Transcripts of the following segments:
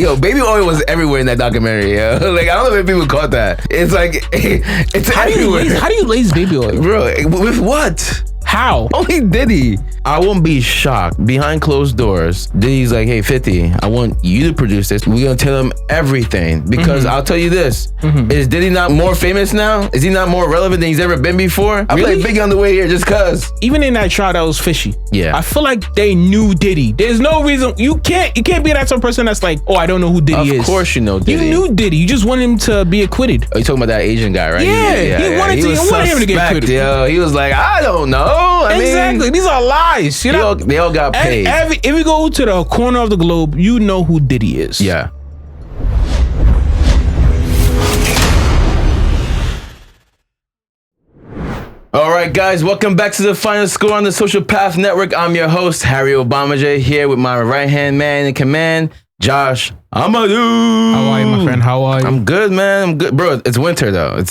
Yo, baby oil was everywhere in that documentary, yo. Like, I don't know if people caught that. It's like, it's everywhere. How do you lace baby oil? Bro, with what? How? Only Diddy. I won't be shocked. Behind closed doors, Diddy's like, hey, 50, I want you to produce this. We're going to tell him everything. Because I'll tell you this. Is Diddy not more famous now? Is he not more relevant than he's ever been before? I feel like Biggie on the way here just cuz. Even in that trial, that was fishy. Yeah. I feel like they knew Diddy. There's no reason. You can't be that sort of person that's like, oh, I don't know who Diddy is. Of course you know Diddy. You knew Diddy. You just want him to be acquitted. Oh, you talking about that Asian guy, right? Yeah. He wanted him to get acquitted. Yo. He was like, I don't know. I exactly. These are lies. You know? They all got paid. If we go to the corner of the globe, you know who Diddy is. Yeah. All right, guys, welcome back to the Final Score on the Social Path Network. I'm your host, Harry Obama J, here with my right-hand man in command, Josh Amadou. How are you, my friend? How are you? I'm good, man. I'm good. Bro, it's winter, though.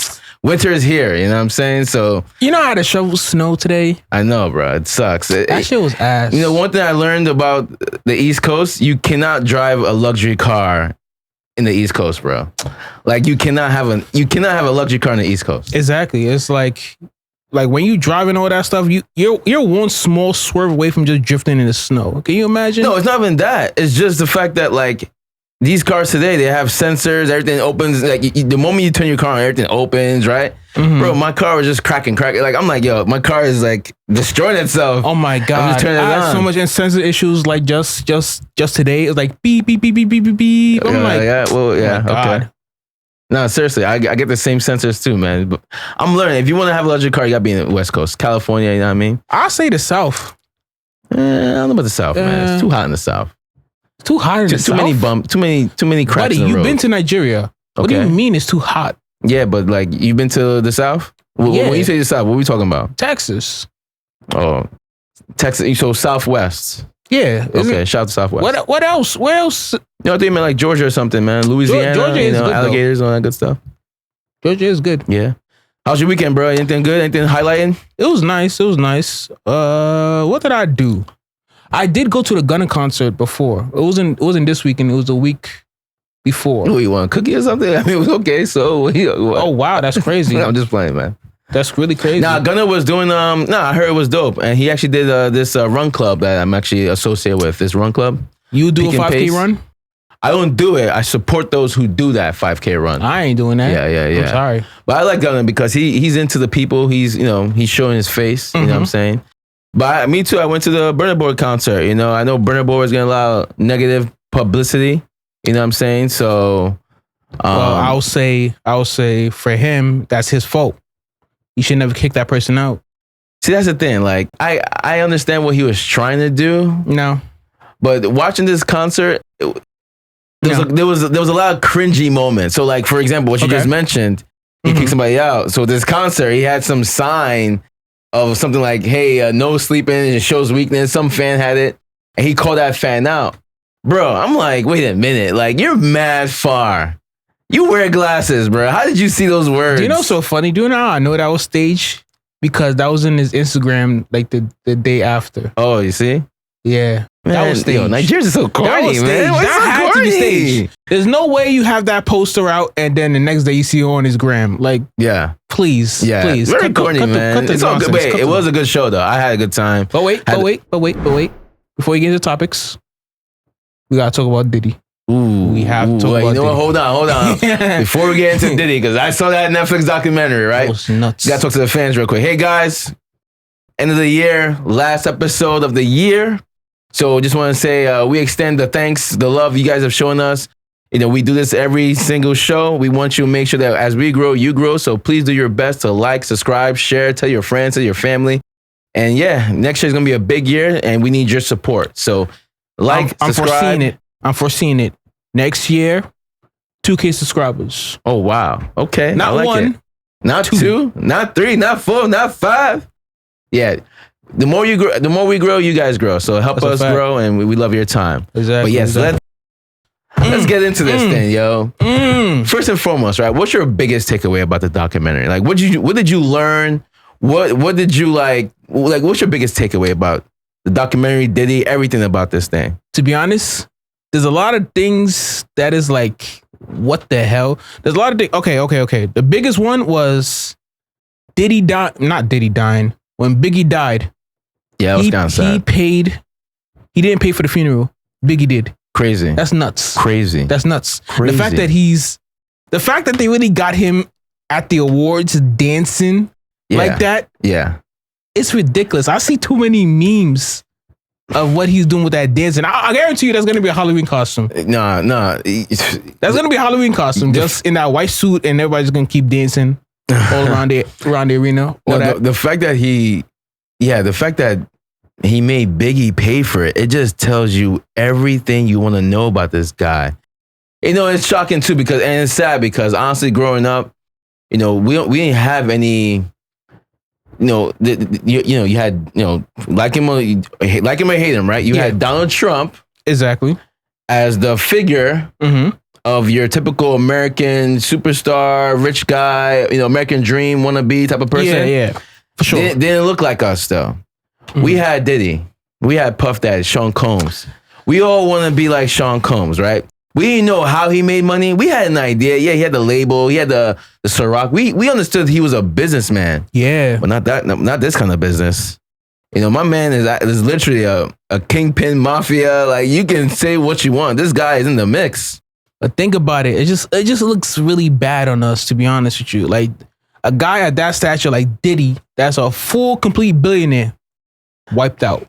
Winter is here, you know what I'm saying? So you know how to shovel snow today? I know, bro. It sucks. That shit was ass. You know, one thing I learned about the East Coast, you cannot drive a luxury car in the East Coast, bro. Like you cannot have a luxury car in the East Coast. Exactly. It's like when you driving all that stuff, you're one small swerve away from just drifting in the snow. Can you imagine? No, it's not even that. It's just the fact that like these cars today, they have sensors, everything opens. Like the moment you turn your car on, everything opens, right? Bro, my car was just cracking. Like I'm like, yo, my car is like destroying itself. Oh my god! I'm just turning it I on. had so much insensitive issues. Like just today, it was like beep beep beep beep beep beep beep. I'm like, okay. No, seriously, I get the same sensors too, man. But I'm learning. If you want to have a luxury car, you gotta be in the West Coast, California. You know what I mean? I'll say the South. I don't know about the South, man. It's too hot in the South. Too hot in the South. Too many cracks Buddy, in the road. you've been to Nigeria. What do you mean it's too hot? Yeah, but like you've been to the South? When you say the South, what are we talking about? Texas. Oh, Texas. So Southwest. Yeah. Okay, shout out to Southwest. What else? Where else? You know, I think like Georgia or something, man. Louisiana, Georgia is good, alligators, all that good stuff. Georgia is good. Yeah. How's your weekend, bro? Anything good? Anything highlighting? It was nice. What did I do? I did go to the Gunna concert before. It wasn't this weekend. It was a week before. What, you want a cookie or something? I mean, it was okay. So, what? Oh wow, that's crazy. I'm just playing, man. That's really crazy. Nah, Gunna was doing I heard it was dope, and he actually did this run club that I'm actually associated with. This run club. You do a 5K run? I don't do it. I support those who do that 5K run. I ain't doing that. Yeah. I'm sorry, but I like Gunna because he's into the people. He's showing his face. You know what I'm saying? But me too. I went to the Burna Boy concert. You know, I know Burna Boy was getting a lot of negative publicity. You know what I'm saying? So, well, I'll say for him, that's his fault. You should never kick that person out. See, that's the thing. Like, I understand what he was trying to do. No, but watching this concert, there was a lot of cringy moments. So, like, for example, what you just mentioned, he kicked somebody out. So this concert, he had some sign of something like, hey, no sleeping, it shows weakness. Some fan had it, and he called that fan out. Bro, I'm like, wait a minute. Like, you're mad far. You wear glasses, bro. How did you see those words? Do you know what's so funny? Do you know how I know that was staged? Because that was in his Instagram, like the day after. Oh, you see? Yeah. Man, that was staged. Yo, Nigerians are so corny, man. That had to be staged. There's no way you have that poster out and then the next day you see it on his gram. Like, yeah. Please. Very corny, man. It's all good. Wait, it was a good show, though. I had a good time. But wait. Before you get into topics, we got to talk about Diddy. We have to talk about Diddy. Hold on. Before we get into Diddy, because I saw that Netflix documentary, right? That was nuts. Got to talk to the fans real quick. Hey, guys. End of the year. Last episode of the year. So just want to say we extend the thanks, the love you guys have shown us. You know, we do this every single show. We want you to make sure that as we grow, you grow. So please do your best to like, subscribe, share, tell your friends, tell your family. And yeah, next year is going to be a big year and we need your support. So subscribe. I'm foreseeing it. Next year, 2K subscribers. Oh, wow. Okay. Not like one. It. Not two. Not three. Not four. Not five. Yeah. The more we grow, you guys grow. So help us grow, and we love your time. Exactly. But yes, let's get into this thing, yo. First and foremost, right? What's your biggest takeaway about the documentary? Like, what did you learn? What did you like? Like, what's your biggest takeaway about the documentary, Diddy, everything about this thing? To be honest, there's a lot of things that is like, what the hell? There's a lot of things. Okay. The biggest one was Diddy not Diddy dying. When Biggie died. Yeah, it was kind of sad. He didn't pay for the funeral. Biggie did. Crazy. That's nuts. Crazy. That's nuts. Crazy. The fact that they really got him at the awards dancing like that. Yeah. It's ridiculous. I see too many memes of what he's doing with that dancing. I guarantee you that's going to be a Halloween costume. Nah. That's going to be a Halloween costume. Just in that white suit and everybody's going to keep dancing all around the arena. The fact that he made Biggie pay for it, it just tells you everything you want to know about this guy. You know, it's shocking too and it's sad because honestly, growing up, you know, we didn't have any. You know, you had, you know, like him or hate him, right? You had Donald Trump exactly as the figure of your typical American superstar, rich guy, you know, American dream wannabe type of person. Yeah, for sure. Didn't look like us though. We had Diddy, we had Puff Daddy, Sean Combs. We all want to be like Sean Combs, right? We didn't know how he made money. We had an idea. Yeah, he had the label. He had the Ciroc. We understood he was a businessman. Yeah, but not this kind of business. You know, my man is literally a kingpin mafia. Like, you can say what you want. This guy is in the mix. But think about it. It just looks really bad on us, to be honest with you. Like, a guy at that stature like Diddy, that's a full, complete billionaire, wiped out.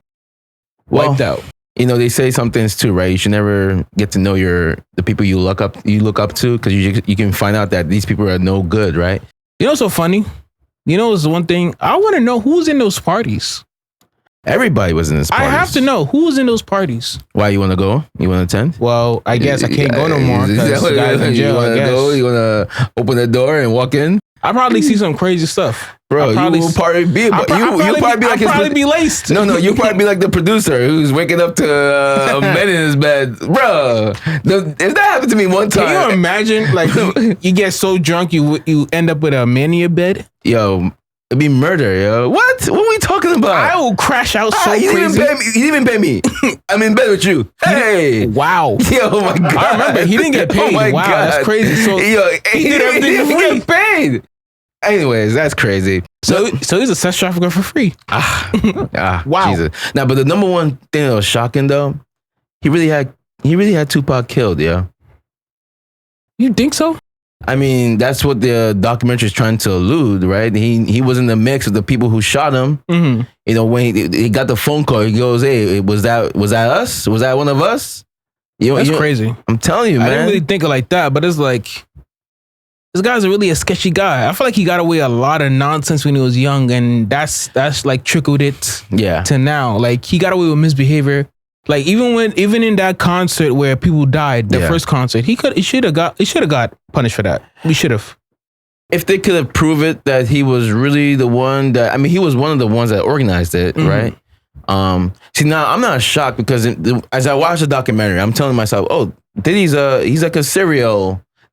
You know, they say some things too, right? You should never get to know the people you look up to, because you can find out that these people are no good, right? You know what's so funny? You know, it's one thing. I want to know who's in those parties. Everybody was in this parties. I have to know who's in those parties. Why, you want to go? You want to attend? Well, I guess I can't go no more because the guy's in jail. You want to go? You want to open the door and walk in? I probably see some crazy stuff. Bro, you will probably be. You'll probably be laced. No, you'll probably be like the producer who's waking up to a man in his bed. Bro, if that happened to me one time. Can you imagine? Like, you get so drunk, you end up with a man in your bed? Yo, it'd be murder, yo. What are we talking about? I will crash out so crazy. You didn't even pay me. I'm in bed with you. Hey. Wow. Yo, oh my God. I remember, he didn't get paid. Oh my wow, God. That's crazy. So yo, he did everything for free. Get paid. Anyways, that's crazy. So he's a sex trafficker for free. Wow. Jesus. Now, but the number one thing that was shocking though, he really had Tupac killed, yeah. You think so? I mean, that's what the documentary is trying to allude, right? He was in the mix of the people who shot him. Mm-hmm. You know, when he got the phone call, he goes, "Hey, was that us? Was that one of us?" That's crazy. I'm telling you, man. I didn't really think of it like that, but it's like, this guy's really a sketchy guy. I feel like he got away a lot of nonsense when he was young, and that's like trickled it to now. Like, he got away with misbehavior. Like, even in that concert where people died, the first concert, he should have got punished for that. We should have. If they could have proved it that he was really the one that, I mean, he was one of the ones that organized it, right? See, now I'm not shocked because as I watch the documentary, I'm telling myself, oh, Diddy's he's like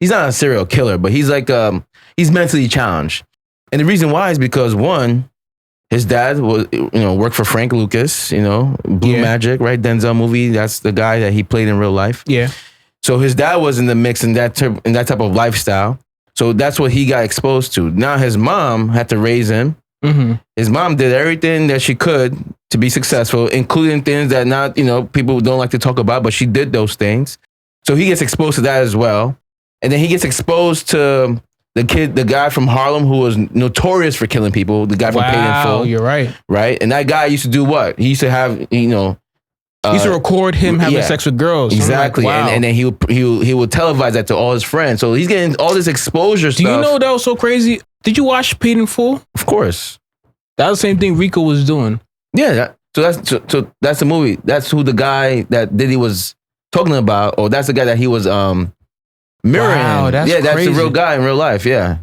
he's not a serial killer, but he's like, he's mentally challenged. And the reason why is because, one, his dad worked for Frank Lucas, Blue Magic, right? Denzel movie. That's the guy that he played in real life. Yeah. So his dad was in the mix in that type of lifestyle. So that's what he got exposed to. Now his mom had to raise him. Mm-hmm. His mom did everything that she could to be successful, including things that people don't like to talk about, but she did those things. So he gets exposed to that as well. And then he gets exposed to the guy from Harlem who was notorious for killing people, the guy from Paid in Full. You're right. Right? And that guy used to do what? He used to have, he used to record him having sex with girls. Exactly. Like, wow. And then he would televise that to all his friends. So he's getting all this exposure stuff. Do you know that was so crazy? Did you watch Paid in Full? Of course. That was the same thing Rico was doing. Yeah. So that's the movie. That's who the guy that Diddy was talking about, or that's the guy that he was mirroring. Wow, that's that's crazy. the real guy in real life. Yeah.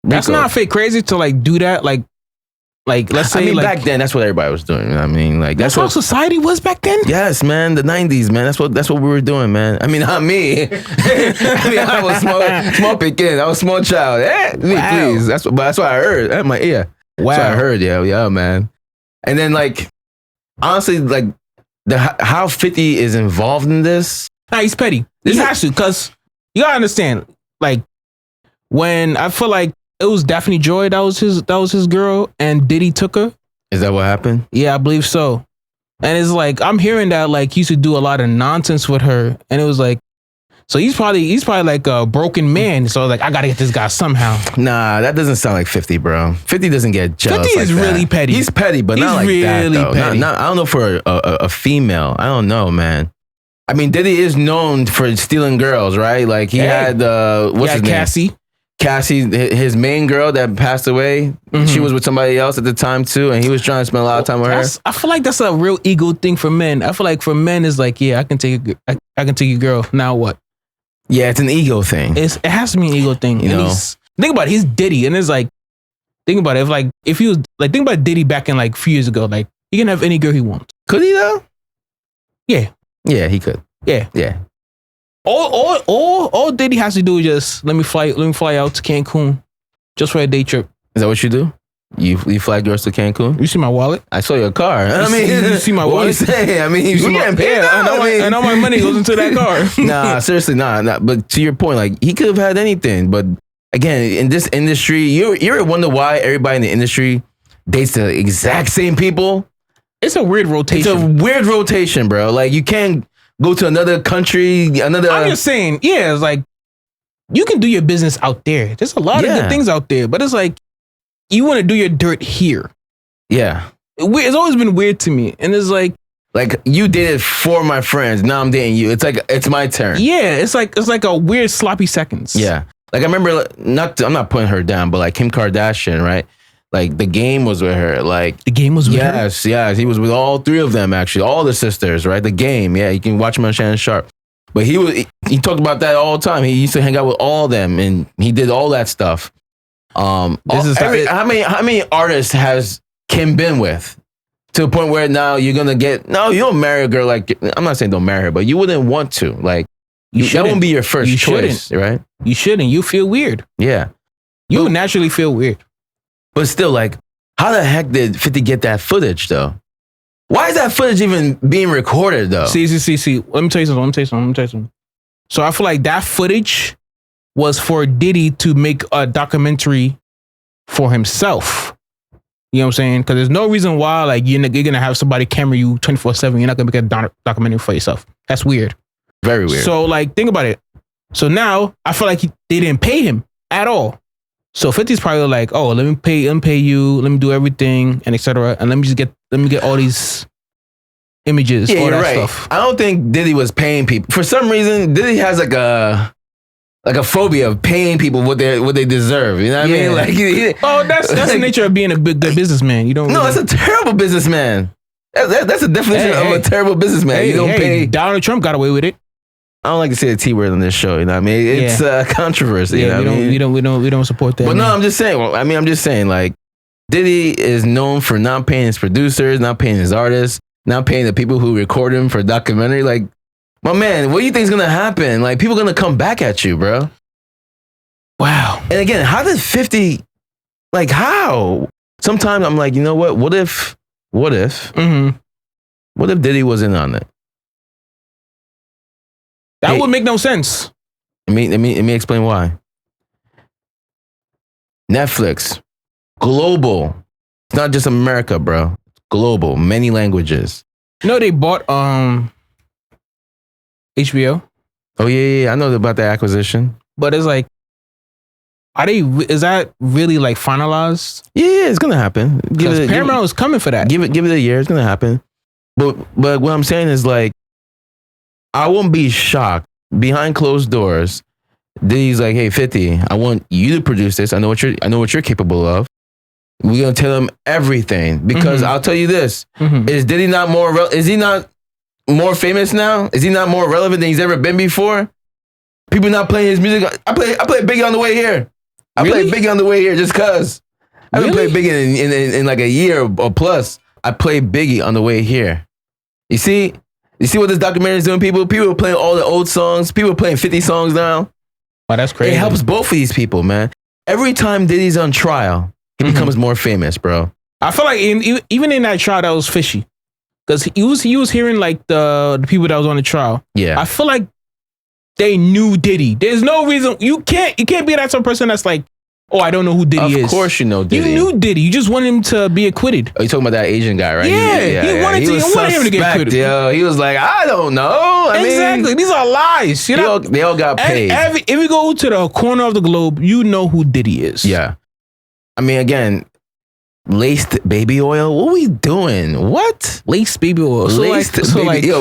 That's not fake crazy to like do that. Like let's say, back then that's what everybody was doing. I mean, like that's how society was back then. Yes, man, the 90s, man. That's what we were doing, man. I mean, not me. I mean, I was small picking. I was a small child. Please. That's what I heard. I'm like, yeah. Wow. That's what I heard. Yeah, man. And then, like, honestly, like how 50 is involved in this. Nah, he's petty. He has to, because you gotta understand, like, when I feel like it was Daphne Joy that was his girl, and Diddy took her. Is that what happened? Yeah, I believe so. And it's like, I'm hearing that like he used to do a lot of nonsense with her, and it was like, so he's probably like a broken man. So like, I gotta get this guy somehow. Nah, that doesn't sound like 50, bro. 50 doesn't get jealous. 50 is like really that. petty. He's petty, but not like that though. Petty. I don't know for a female. I don't know, man. I mean, Diddy is known for stealing girls, right? Like he had what's his name? Cassie, his main girl that passed away. She was with somebody else at the time too, and he was trying to spend a lot of time with her. I feel like that's a real ego thing for men. I feel like for men is like, yeah, I can take your girl. Now what? Yeah, it's an ego thing. It has to be an ego thing. You know? Think about it. He's Diddy, and it's like, think about it. If he was like, think about Diddy back in like a few years ago. Like, he can have any girl he wants. Could he though? Yeah. Yeah, he could. Yeah. Yeah. All Diddy has to do is just let me fly out to Cancun just for a day trip. Is that what you do? You fly girls to Cancun? You see my wallet? I saw your car. You see my wallet? What you saying? I mean, you getting paid. And all my money goes into that car. Nah, seriously, nah. But to your point, like he could have had anything. But again, in this industry, you ever wonder why everybody in the industry dates the exact same people? It's a weird rotation. It's a weird rotation, bro. Like you can't go to another country, I'm just saying, yeah, it's like you can do your business out there. There's a lot of good things out there, but it's like you want to do your dirt here. Yeah. It's always been weird to me. And it's like you did it for my friends. Now I'm dating you. It's like it's my turn. Yeah, it's like a weird sloppy seconds. Yeah. Like I remember I'm not putting her down, but like Kim Kardashian, right? Like The Game was with her. Like The Game was with her? Yes. He was with all three of them, actually. All the sisters, right? The Game. Yeah, you can watch him on Shannon Sharp. But he talked about that all the time. He used to hang out with all of them, and he did all that stuff. How many artists has Kim been with? To the point where now you're gonna you don't marry a girl like, I'm not saying don't marry her, but you wouldn't want to. Like that wouldn't be your first choice, right? You shouldn't. You feel weird. Yeah. You would naturally feel weird. But still, like, how the heck did 50 get that footage, though? Why is that footage even being recorded, though? See. Let me tell you something. So I feel like that footage was for Diddy to make a documentary for himself. You know what I'm saying? Because there's no reason why, like, you're going to have somebody camera you 24/7. You're not going to make a documentary for yourself. That's weird. Very weird. So, like, think about it. So now I feel like they didn't pay him at all. So 50's probably like, oh, let me pay you, let me do everything, and etc. And let me get all these images, all that stuff. I don't think Diddy was paying people. For some reason, Diddy has like a phobia of paying people what they deserve. You know what I mean? Like, that's the nature of being a good businessman. You don't. No, that's a terrible businessman. That's a definition of a terrible businessman. You don't pay. Donald Trump got away with it. I don't like to say the T word on this show. You know what I mean? It's controversy. Yeah, we don't support that. But no, I'm just saying. Like, Diddy is known for not paying his producers, not paying his artists, not paying the people who record him for a documentary. Like, my man, what do you think is gonna happen? Like, people are gonna come back at you, bro. Wow. And again, how did 50? Like, how? Sometimes I'm like, you know what? What if Diddy was in on it? That would make no sense. Let me explain why. Netflix, global. It's not just America, bro. It's global, many languages. You know they bought HBO. Oh yeah. I know about the acquisition. But it's like, is that really like finalized? Yeah, it's gonna happen. Because Paramount is coming for that. Give it a year. It's gonna happen. But what I'm saying is, like, I won't be shocked behind closed doors. Diddy's like, hey, 50, I want you to produce this. I know what you're capable of. We're gonna tell him everything, because I'll tell you this: is Diddy not is he not more famous now? Is he not more relevant than he's ever been before? People not playing his music. I play Biggie on the way here. I played Biggie on the way here just cause. I haven't played Biggie in like a year or plus. I played Biggie on the way here. You see what this documentary is doing, people? People are playing all the old songs. People are playing 50 songs now. Wow, that's crazy. It helps both of these people, man. Every time Diddy's on trial, he becomes more famous, bro. I feel like even in that trial, that was fishy. Because he was hearing like the people that was on the trial. Yeah. I feel like They knew Diddy. There's no reason you can't be that sort of person that's like, oh, I don't know who Diddy is. Of course you know Diddy. You knew Diddy. You just wanted him to be acquitted. Oh, you talking about that Asian guy, right? Yeah, he wanted him to get acquitted. Yo. He was like, I don't know. Exactly. These are lies. You know? They all got paid. If you go to the corner of the globe, you know who Diddy is. Yeah. I mean, again, laced baby oil. What are we doing? What? Laced baby oil.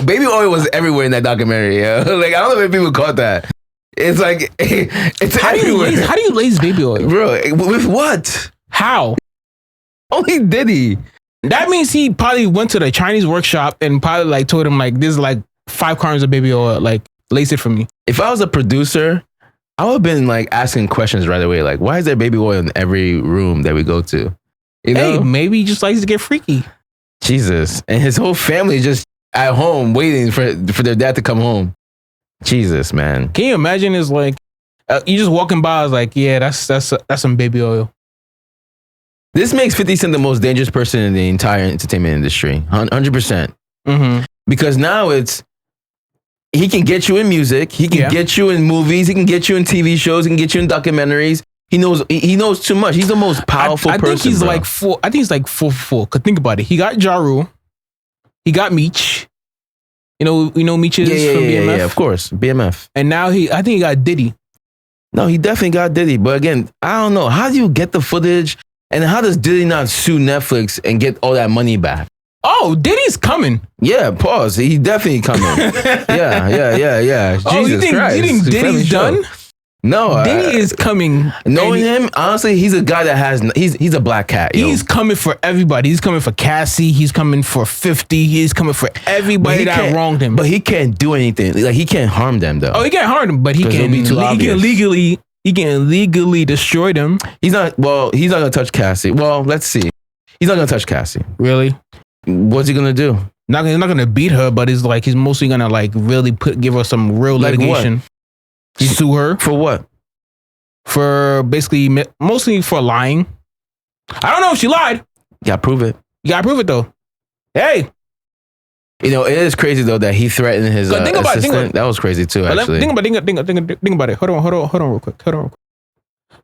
Baby oil was everywhere in that documentary. Yo. Like, I don't know if people caught that. It's like, it's everywhere. How do you lace baby oil? Bro, with what? How? Only Diddy. That means he probably went to the Chinese workshop and probably like told him like, this is like 5 cartons of baby oil. Like, lace it for me. If I was a producer, I would have been like asking questions right away. Like, why is there baby oil in every room that we go to? You know? Hey, maybe he just likes to get freaky. Jesus. And his whole family just at home waiting for their dad to come home. Jesus, man. Can you imagine? It's like you just walking by. I was like, yeah, that's some baby oil. This makes 50 Cent the most dangerous person in the entire entertainment industry. 100%. Mm-hmm. Because now he can get you in music. He can get you in movies. He can get you in TV shows. He can get you in documentaries. He knows too much. He's the most powerful person. I think he's like 4. I think he's like 4. Cause think about it. He got Ja Rule. He got Meech. You know Meech is from BMF? Yeah, of course. BMF. And now I think he got Diddy. No, he definitely got Diddy. But again, I don't know. How do you get the footage? And how does Diddy not sue Netflix and get all that money back? Oh, Diddy's coming. Yeah, pause. He's definitely coming. Yeah. Oh, Jesus Christ. You think Diddy's done? No, Diddy is coming. Knowing him, honestly, he's a guy that he's a black cat. Yo. He's coming for everybody. He's coming for Cassie. He's coming for 50. He's coming for everybody that wronged him. But he can't do anything. Like, he can't harm them though. Oh, he can't harm them, but he can legally destroy them. He's not gonna touch Cassie. Well, let's see. He's not gonna touch Cassie. Really? What's he gonna do? He's not gonna beat her, but he's mostly gonna like really give her some real litigation. What? Sue her for what? For basically mostly for lying. I don't know if she lied. You gotta prove it. You gotta prove it though. Hey, it is crazy though that he threatened his assistant. That was crazy too. Actually, think about it. Hold on, real quick.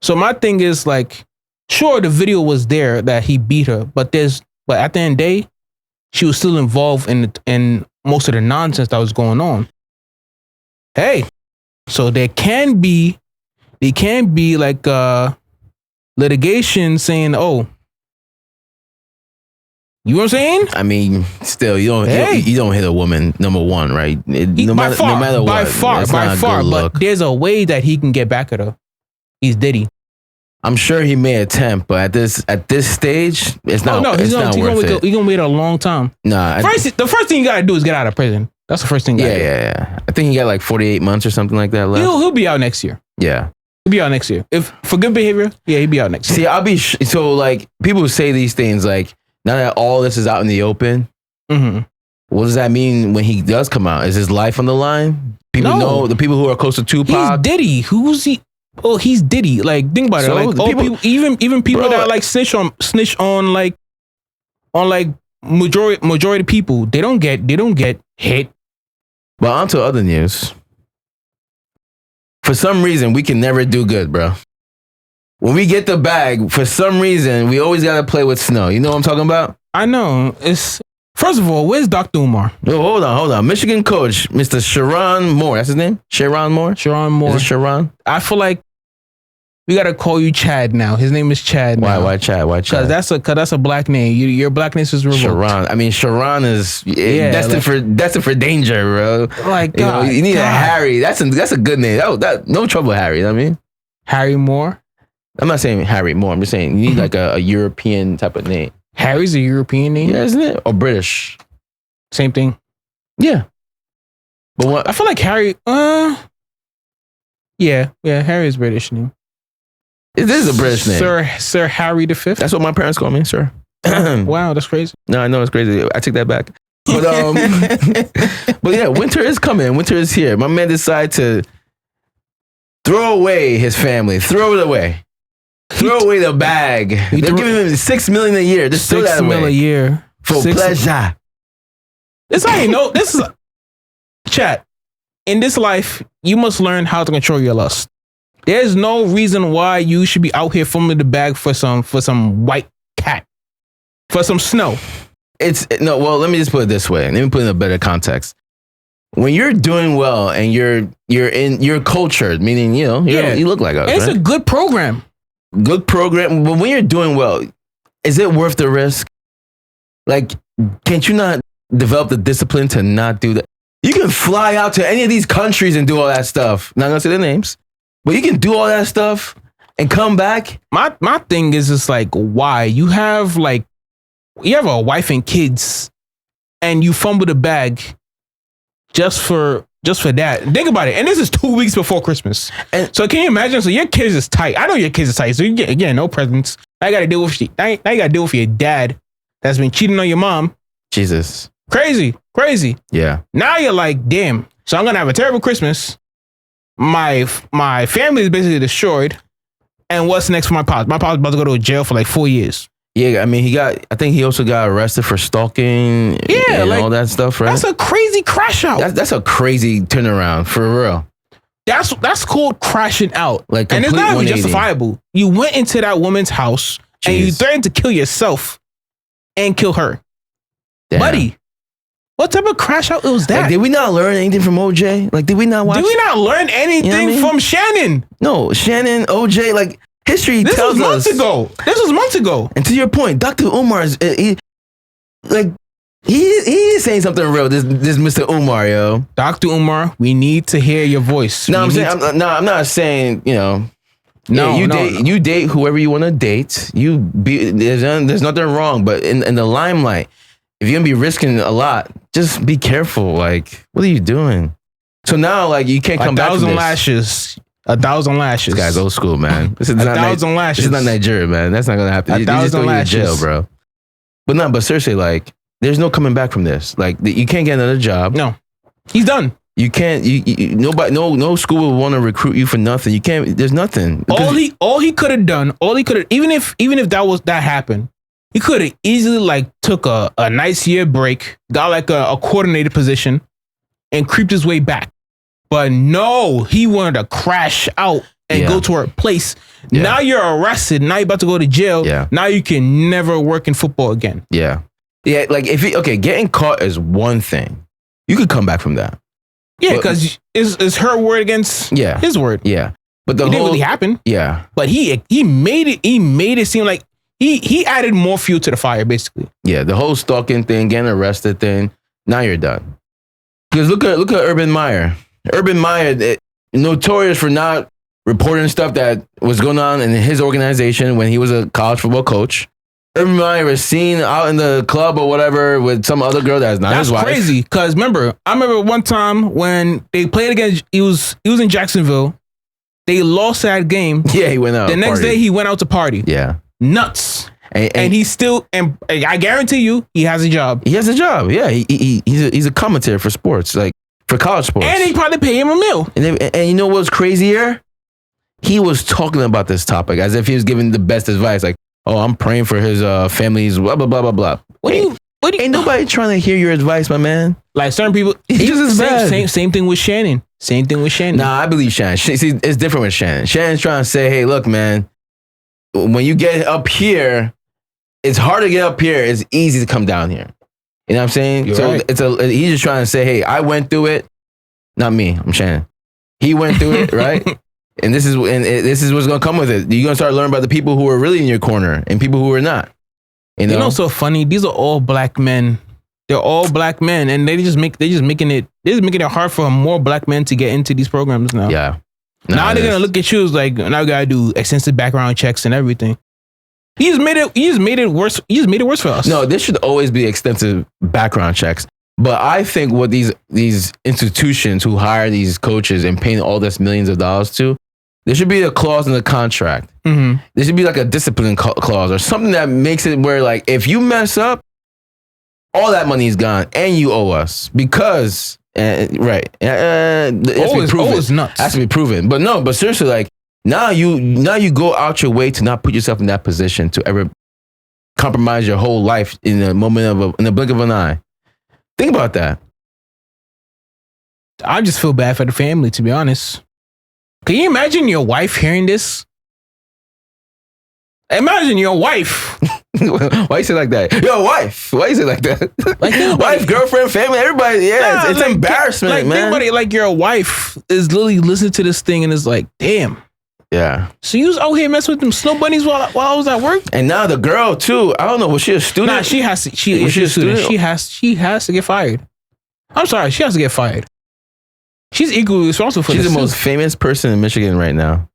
So my thing is like, sure, the video was there that he beat her, but at the end of the day, she was still involved in most of the nonsense that was going on. Hey. So there can be like litigation saying, oh, you know what I'm saying? I mean, still, you don't hit a woman, number one, right? No matter what. By far. But there's a way that he can get back at her. He's Diddy. I'm sure he may attempt, but at this stage, it's not. No, he's not worth it. He's gonna wait a long time. Nah. The first thing you gotta do is get out of prison. That's the first thing. Yeah. I think he got like 48 months or something like that left. He'll be out next year. Yeah. He'll be out next year. If for good behavior, he'll be out next year. See, I'll be so like people say these things like now that all this is out in the open. Mm-hmm. What does that mean when he does come out? Is his life on the line? People know the people who are close to Tupac. He's Diddy. Who's he? Oh, he's Diddy. Like think about it. Like even people that like snitch on majority people. They don't get hit. But on to other news. For some reason, we can never do good, bro. When we get the bag, for some reason, we always got to play with snow. You know what I'm talking about? I know. First of all, where's Dr. Umar? Oh, hold on. Michigan coach, Mr. Sherrone Moore. That's his name? Sherrone Moore? Sherrone Moore. Is it Sherrone? I feel like we got to call you Chad now. His name is Chad now. Why Chad? Because that's a black name. Your blackness is revoked. Sherrone. I mean, Sherrone is destined for danger, bro. Like, God. You need a Harry. That's a good name. No trouble, Harry. You know what I mean? Harry Moore? I'm not saying Harry Moore. I'm just saying you need like a European type of name. Harry's a European name? Yeah, isn't it? Or British. Same thing. Yeah. But what? I feel like Harry, yeah, Harry's British name. It is a British name. Sir Harry V. That's what my parents call me, sir. Wow, that's crazy. No, I know it's crazy. I take that back. But but yeah, winter is coming. Winter is here. My man decided to throw away his family. Throw it away. Throw away the bag. They're giving him $6 million a year. Just throw that away. $6 million a year for pleasure. This how you know. This is chat. in this life, you must learn how to control your lust. There's no reason why you should be out here fumbling the bag for some white cat, for some snow. Well, let me just put it this way. Let me put it in a better context. When you're doing well and you're cultured, meaning you look like us. It's a good program. Good program, but when you're doing well, is it worth the risk? Like, can't you not develop the discipline to not do that? You can fly out to any of these countries and do all that stuff. Not gonna say the names, but you can do all that stuff and come back. My thing is just like, why? You have a wife and kids, and you fumble the bag just for that. Think about it. And this is 2 weeks before Christmas. And so can you imagine? So your kids is tight. I know your kids is tight. So you get no presents. Now you gotta deal with your dad that's been cheating on your mom. Jesus. Crazy. Yeah. Now you're like, damn. So I'm gonna have a terrible Christmas. My family is basically destroyed. And what's next for my pops? My pops about to go to jail for like 4 years. Yeah, I mean, I think he also got arrested for stalking and all that stuff, right? That's a crazy crash out. That's a crazy turnaround, for real. That's called crashing out. Like, and it's not even 180. justifiable. You went into that woman's house and you threatened to kill yourself and kill her. Damn. Buddy, what type of crash out was that? Like, did we not learn anything from OJ? Like, did we not learn anything from Shannon? No, Shannon, OJ, like, history tells us. This was months ago. And to your point, Dr. Umar is, he is saying something real. This Mr. Umar, yo. Dr. Umar, we need to hear your voice. No, I'm not saying, you date whoever you want to date. There's nothing wrong, but in the limelight, if you're gonna be risking a lot, just be careful. Like, what are you doing? So now, like, you can't come back from this. 1,000 lashes. This guy's old school, man. This is 1,000 lashes. This is not Nigeria, man. That's not gonna happen. You just throw you in jail, bro. But seriously, like, there's no coming back from this. Like, you can't get another job. No, he's done. You can't. Nobody. No school will want to recruit you for nothing. You can't. There's nothing. All he could have done. Even if that happened, he could have easily took a nice year break, got like a coordinated position, and creeped his way back. But no, he wanted to crash out and go to a place. Yeah. Now you're arrested. Now you're about to go to jail. Yeah. Now you can never work in football again. Yeah. Yeah. Like, getting caught is one thing. You could come back from that. Yeah, because it's her word against his word. Yeah. But it didn't really happen. Yeah. But he made it seem like he added more fuel to the fire, basically. Yeah. The whole stalking thing, getting arrested thing. Now you're done. Because look at Urban Meyer. Urban Meyer, notorious for not reporting stuff that was going on in his organization when he was a college football coach. Urban Meyer was seen out in the club or whatever with some other girl that's not his wife. That's crazy. Because I remember one time when they played against, he was in Jacksonville. They lost that game. Yeah, he went out. The next day he went out to party. Yeah. Nuts. And he's still, and I guarantee you, he has a job. He has a job. Yeah, he's a commentator for sports, like for college sports. And they probably pay him a meal. And you know what's crazier? He was talking about this topic as if he was giving the best advice. Like, oh, I'm praying for his family's blah blah blah blah blah. Ain't nobody trying to hear your advice, my man. Like certain people, same thing with Shannon. Same thing with Shannon. Nah, I believe Shannon. See, it's different with Shannon. Shannon's trying to say, hey, look, man, when you get up here, it's hard to get up here. It's easy to come down here. You know what I'm saying? You're so right. He's just trying to say, hey, I went through it. Not me. I'm Shannon. He went through it, right? And this is what's gonna come with it. You're gonna start learning about the people who are really in your corner and people who are not. You know so funny. These are all black men. They're all black men, and they're just making it hard for more black men to get into these programs now. Yeah. Now they're gonna look at you as like, now we gotta do extensive background checks and everything. He just made it worse. He just made it worse for us. No, there should always be extensive background checks. But I think what these institutions who hire these coaches and paying all this millions of dollars to, there should be a clause in the contract. Mm-hmm. There should be like a discipline clause or something that makes it where, like, if you mess up, all that money is gone and you owe us because right. Always nuts. Has to be proven. But seriously, like, now you go out your way to not put yourself in that position to ever compromise your whole life in the blink of an eye. Think about that. I just feel bad for the family, to be honest. Can you imagine your wife hearing this? Imagine your wife. Why you say like that? Your wife. Why you say like that? Like wife, girlfriend, family, everybody. Yeah, it's like, embarrassment, like, man. Think about it, like your wife is literally listening to this thing and is like, damn. Yeah. So you was out here messing with them snow bunnies while I was at work? And now the girl too. I don't know. Was she a student? Nah, she has to. She's a student. She has to get fired. I'm sorry. She has to get fired. She's equally responsible for this. She's the most famous person in Michigan right now.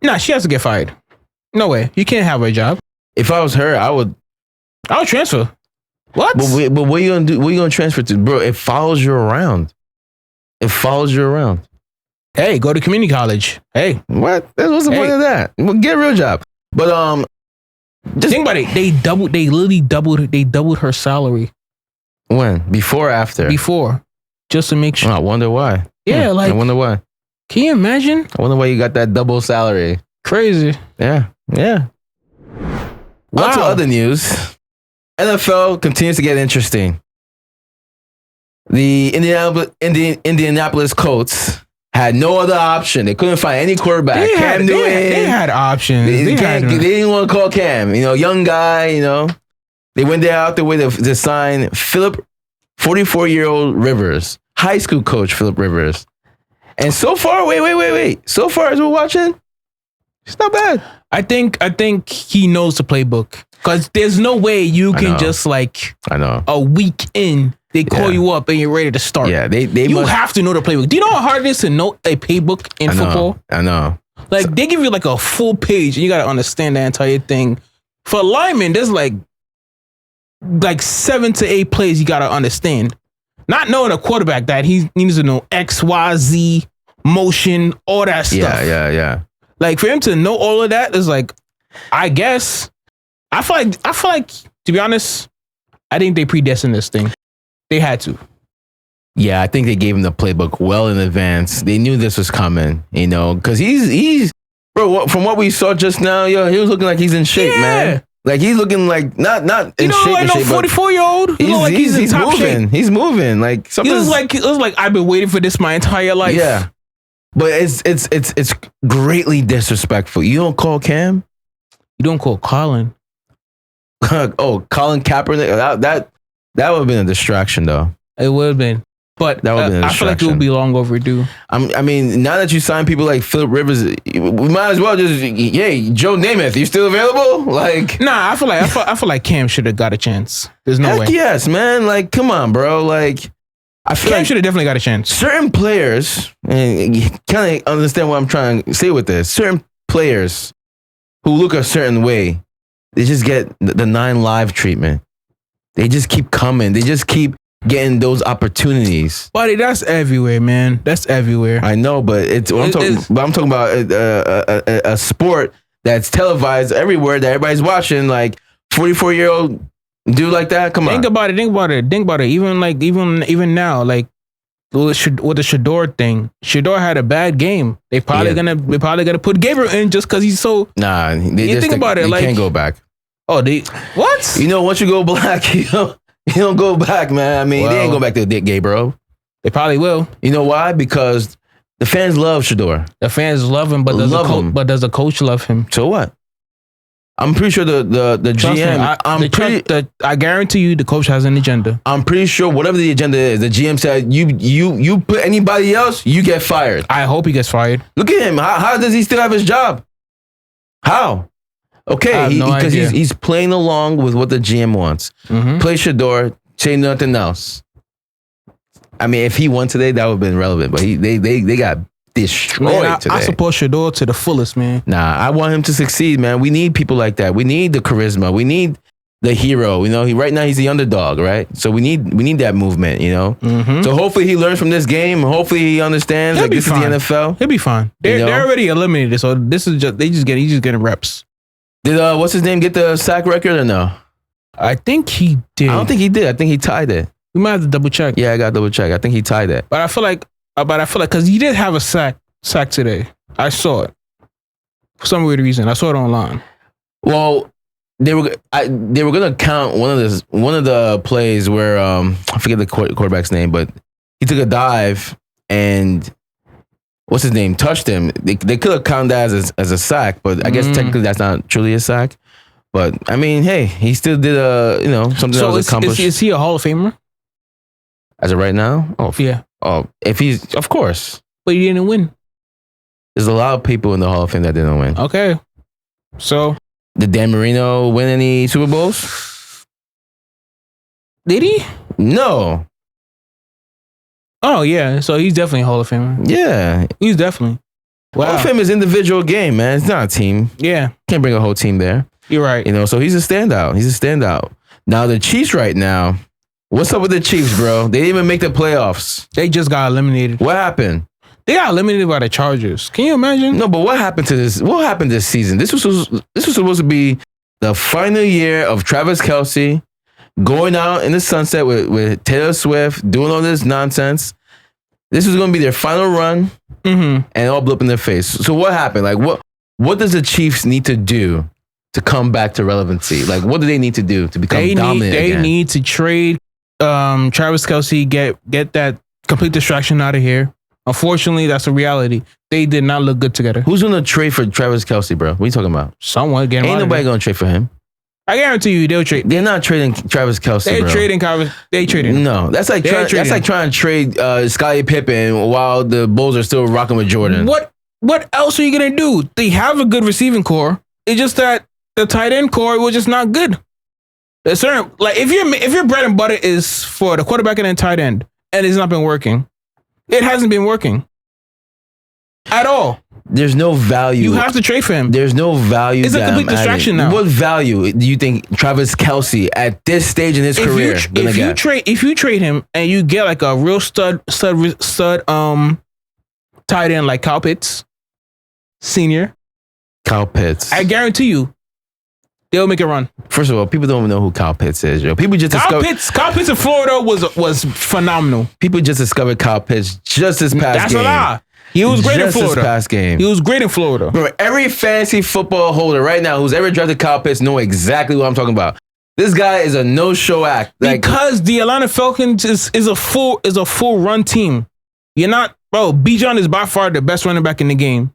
Nah, she has to get fired. No way. You can't have her job. If I was her, I would transfer. What? But what are you gonna do? What are you gonna transfer to, bro? It follows you around. It follows you around. Hey, go to community college. Hey, what? What's the point of that? Well, get a real job. But just think about it. They literally doubled her salary. When? Before or after? Before, just to make sure. I wonder why. Yeah, I wonder why. Can you imagine? I wonder why you got that double salary. Crazy. Yeah. Wow. On to other news. NFL continues to get interesting. The Indianapolis Colts had no other option. They couldn't find any quarterback. Cam Newton. They had options. They didn't want to call Cam. Young guy. They went there out their way to sign 44-year-old Rivers, high school coach Philip Rivers. And so far, wait. So far as we're watching, it's not bad. I think he knows the playbook, because there's no way you can just a week in, they call you up and you're ready to start. Yeah, they have to know the playbook. Do you know how hard it is to know a playbook in football? I know. They give you a full page and you got to understand that entire thing. For linemen, there's like 7 to 8 plays you got to understand. Not knowing a quarterback that he needs to know X, Y, Z, motion, all that stuff. Yeah. For him to know all of that is I guess. I feel like, to be honest, I think they predestined this thing. They had to. Yeah, I think they gave him the playbook well in advance. They knew this was coming, because he's bro. From what we saw just now, he was looking like he's in shape, man. He's looking like not in shape. 44-year-old. He's moving. Shape. He's moving. It was like I've been waiting for this my entire life. Yeah, but it's greatly disrespectful. You don't call Cam. You don't call Colin. Colin Kaepernick. That would have been a distraction, though. It would have been. But that would have been a distraction. I feel like it would be long overdue. I mean, now that you sign people like Philip Rivers, we might as well just, Joe Namath, you still available? Nah, I feel like Cam should have got a chance. There's no way. Yes, man. Come on, bro. I feel Cam should have definitely got a chance. Certain players, and you kind of understand what I'm trying to say with this. Certain players who look a certain way, they just get the 9 Live treatment. They just keep coming. They just keep getting those opportunities. Buddy, that's everywhere, man. That's everywhere. I know, but I'm talking about a sport that's televised everywhere that everybody's watching. 44-year-old dude like that. Come on. Think about it. Even now, with the Shador thing, Shador had a bad game. They probably gonna put Gabriel in just because he's so. Nah, you think about it. They can't go back. Oh, what? Once you go black, you don't go back, man. I mean, they ain't go back to Dick Gabriel. They probably will. You know why? Because the fans love Shador. The fans love him, but does the coach love him? So what? I'm pretty sure the GM. I guarantee you, the coach has an agenda. I'm pretty sure whatever the agenda is, the GM said you put anybody else, you get fired. I hope he gets fired. Look at him. How does he still have his job? How? Okay, because he's playing along with what the GM wants. Mm-hmm. Play Shador, say nothing else. I mean, if he won today, that would have been relevant. But they got destroyed today. I support Shador to the fullest, man. Nah, I want him to succeed, man. We need people like that. We need the charisma. We need the hero. Right now he's the underdog, right? So we need that movement. Mm-hmm. So hopefully he learns from this game. Hopefully he understands this fine. is the NFL. He'll be fine. They're already eliminated, so this is he's just getting reps. Did what's his name get the sack record or no? I think he did. I don't think he did. I think he tied it. We might have to double check. Yeah, I got to double check. I think he tied it. But I feel like because he did have a sack today. I saw it for some weird reason. I saw it online. Well, they were gonna count one of the plays where I forget the quarterback's name, but he took a dive and what's his name touched him, they could have counted that as a sack, but I guess technically that's not truly a sack. But I mean, hey, he still did something that was accomplished. Is he a Hall of Famer? As of right now? Oh yeah. Oh, if he's of course. But he didn't win. There's a lot of people in the Hall of Fame that didn't win. Okay. So did Dan Marino win any Super Bowls? Did he? No. Oh yeah. So he's definitely a Hall of Famer. Yeah. He's definitely. Wow. Hall of Fame is individual game, man. It's not a team. Yeah. Can't bring a whole team there. You're right. So he's a standout. He's a standout. Now the Chiefs right now. What's up with the Chiefs, bro? They didn't even make the playoffs. They just got eliminated. What happened? They got eliminated by the Chargers. Can you imagine? No, but what happened to this? What happened this season? This was supposed to be the final year of Travis Kelce going out in the sunset with Taylor Swift, doing all this nonsense. This was going to be their final run, and all blew up in their face. So what happened? Like, what does the Chiefs need to do to come back to relevancy? Like, what do they need to do to become dominant again? They need to trade Travis Kelce, get that complete distraction out of here. Unfortunately, that's a reality. They did not look good together. Who's going to trade for Travis Kelce, bro? What are you talking about? Someone. Ain't nobody going to trade for him. I guarantee you they'll trade. They're not trading Travis Kelce, They're bro. They traded. No, that's like trying to trade Scottie Pippen while the Bulls are still rocking with Jordan. What else are you going to do? They have a good receiving core. It's just that the tight end core was just not good. There's certain, like if your bread and butter is for the quarterback and then tight end, and it's not been working, it hasn't been working at all. There's no value. You have to trade for him. There's no value. It's a complete distraction now. What value do you think Travis Kelce at this stage in his career? If you trade him and you get like a real stud tight end like Kyle Pitts, Senior. Kyle Pitts. I guarantee you, they'll make a run. First of all, people don't even know who Kyle Pitts is. Yo. People just Kyle Pitts in Florida was phenomenal. People just discovered Kyle Pitts just this past game. That's a lie. He was great in Florida. This past game. He was great in Florida. Bro, every fantasy football holder right now who's ever drafted Kyle Pitts know exactly what I'm talking about. This guy is a no-show act. Because the Atlanta Falcons is a full run team. You're not, bro. Bijan is by far the best running back in the game.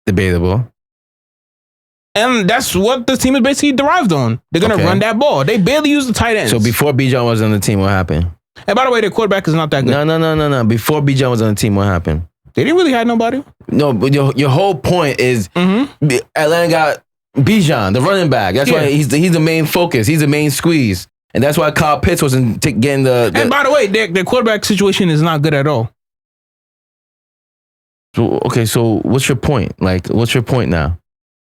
Debatable. And that's what the team is basically derived on. They're gonna run that ball. They barely use the tight ends. So before Bijan was on the team, what happened? And by the way, their quarterback is not that good. No. Before Bijan was on the team, what happened? They didn't really have nobody. No, but your whole point is Atlanta got Bijan, the running back. That's why he's the main focus. He's the main squeeze. And that's why Kyle Pitts wasn't getting the... And by the way, their quarterback situation is not good at all. So what's your point? Like, what's your point now?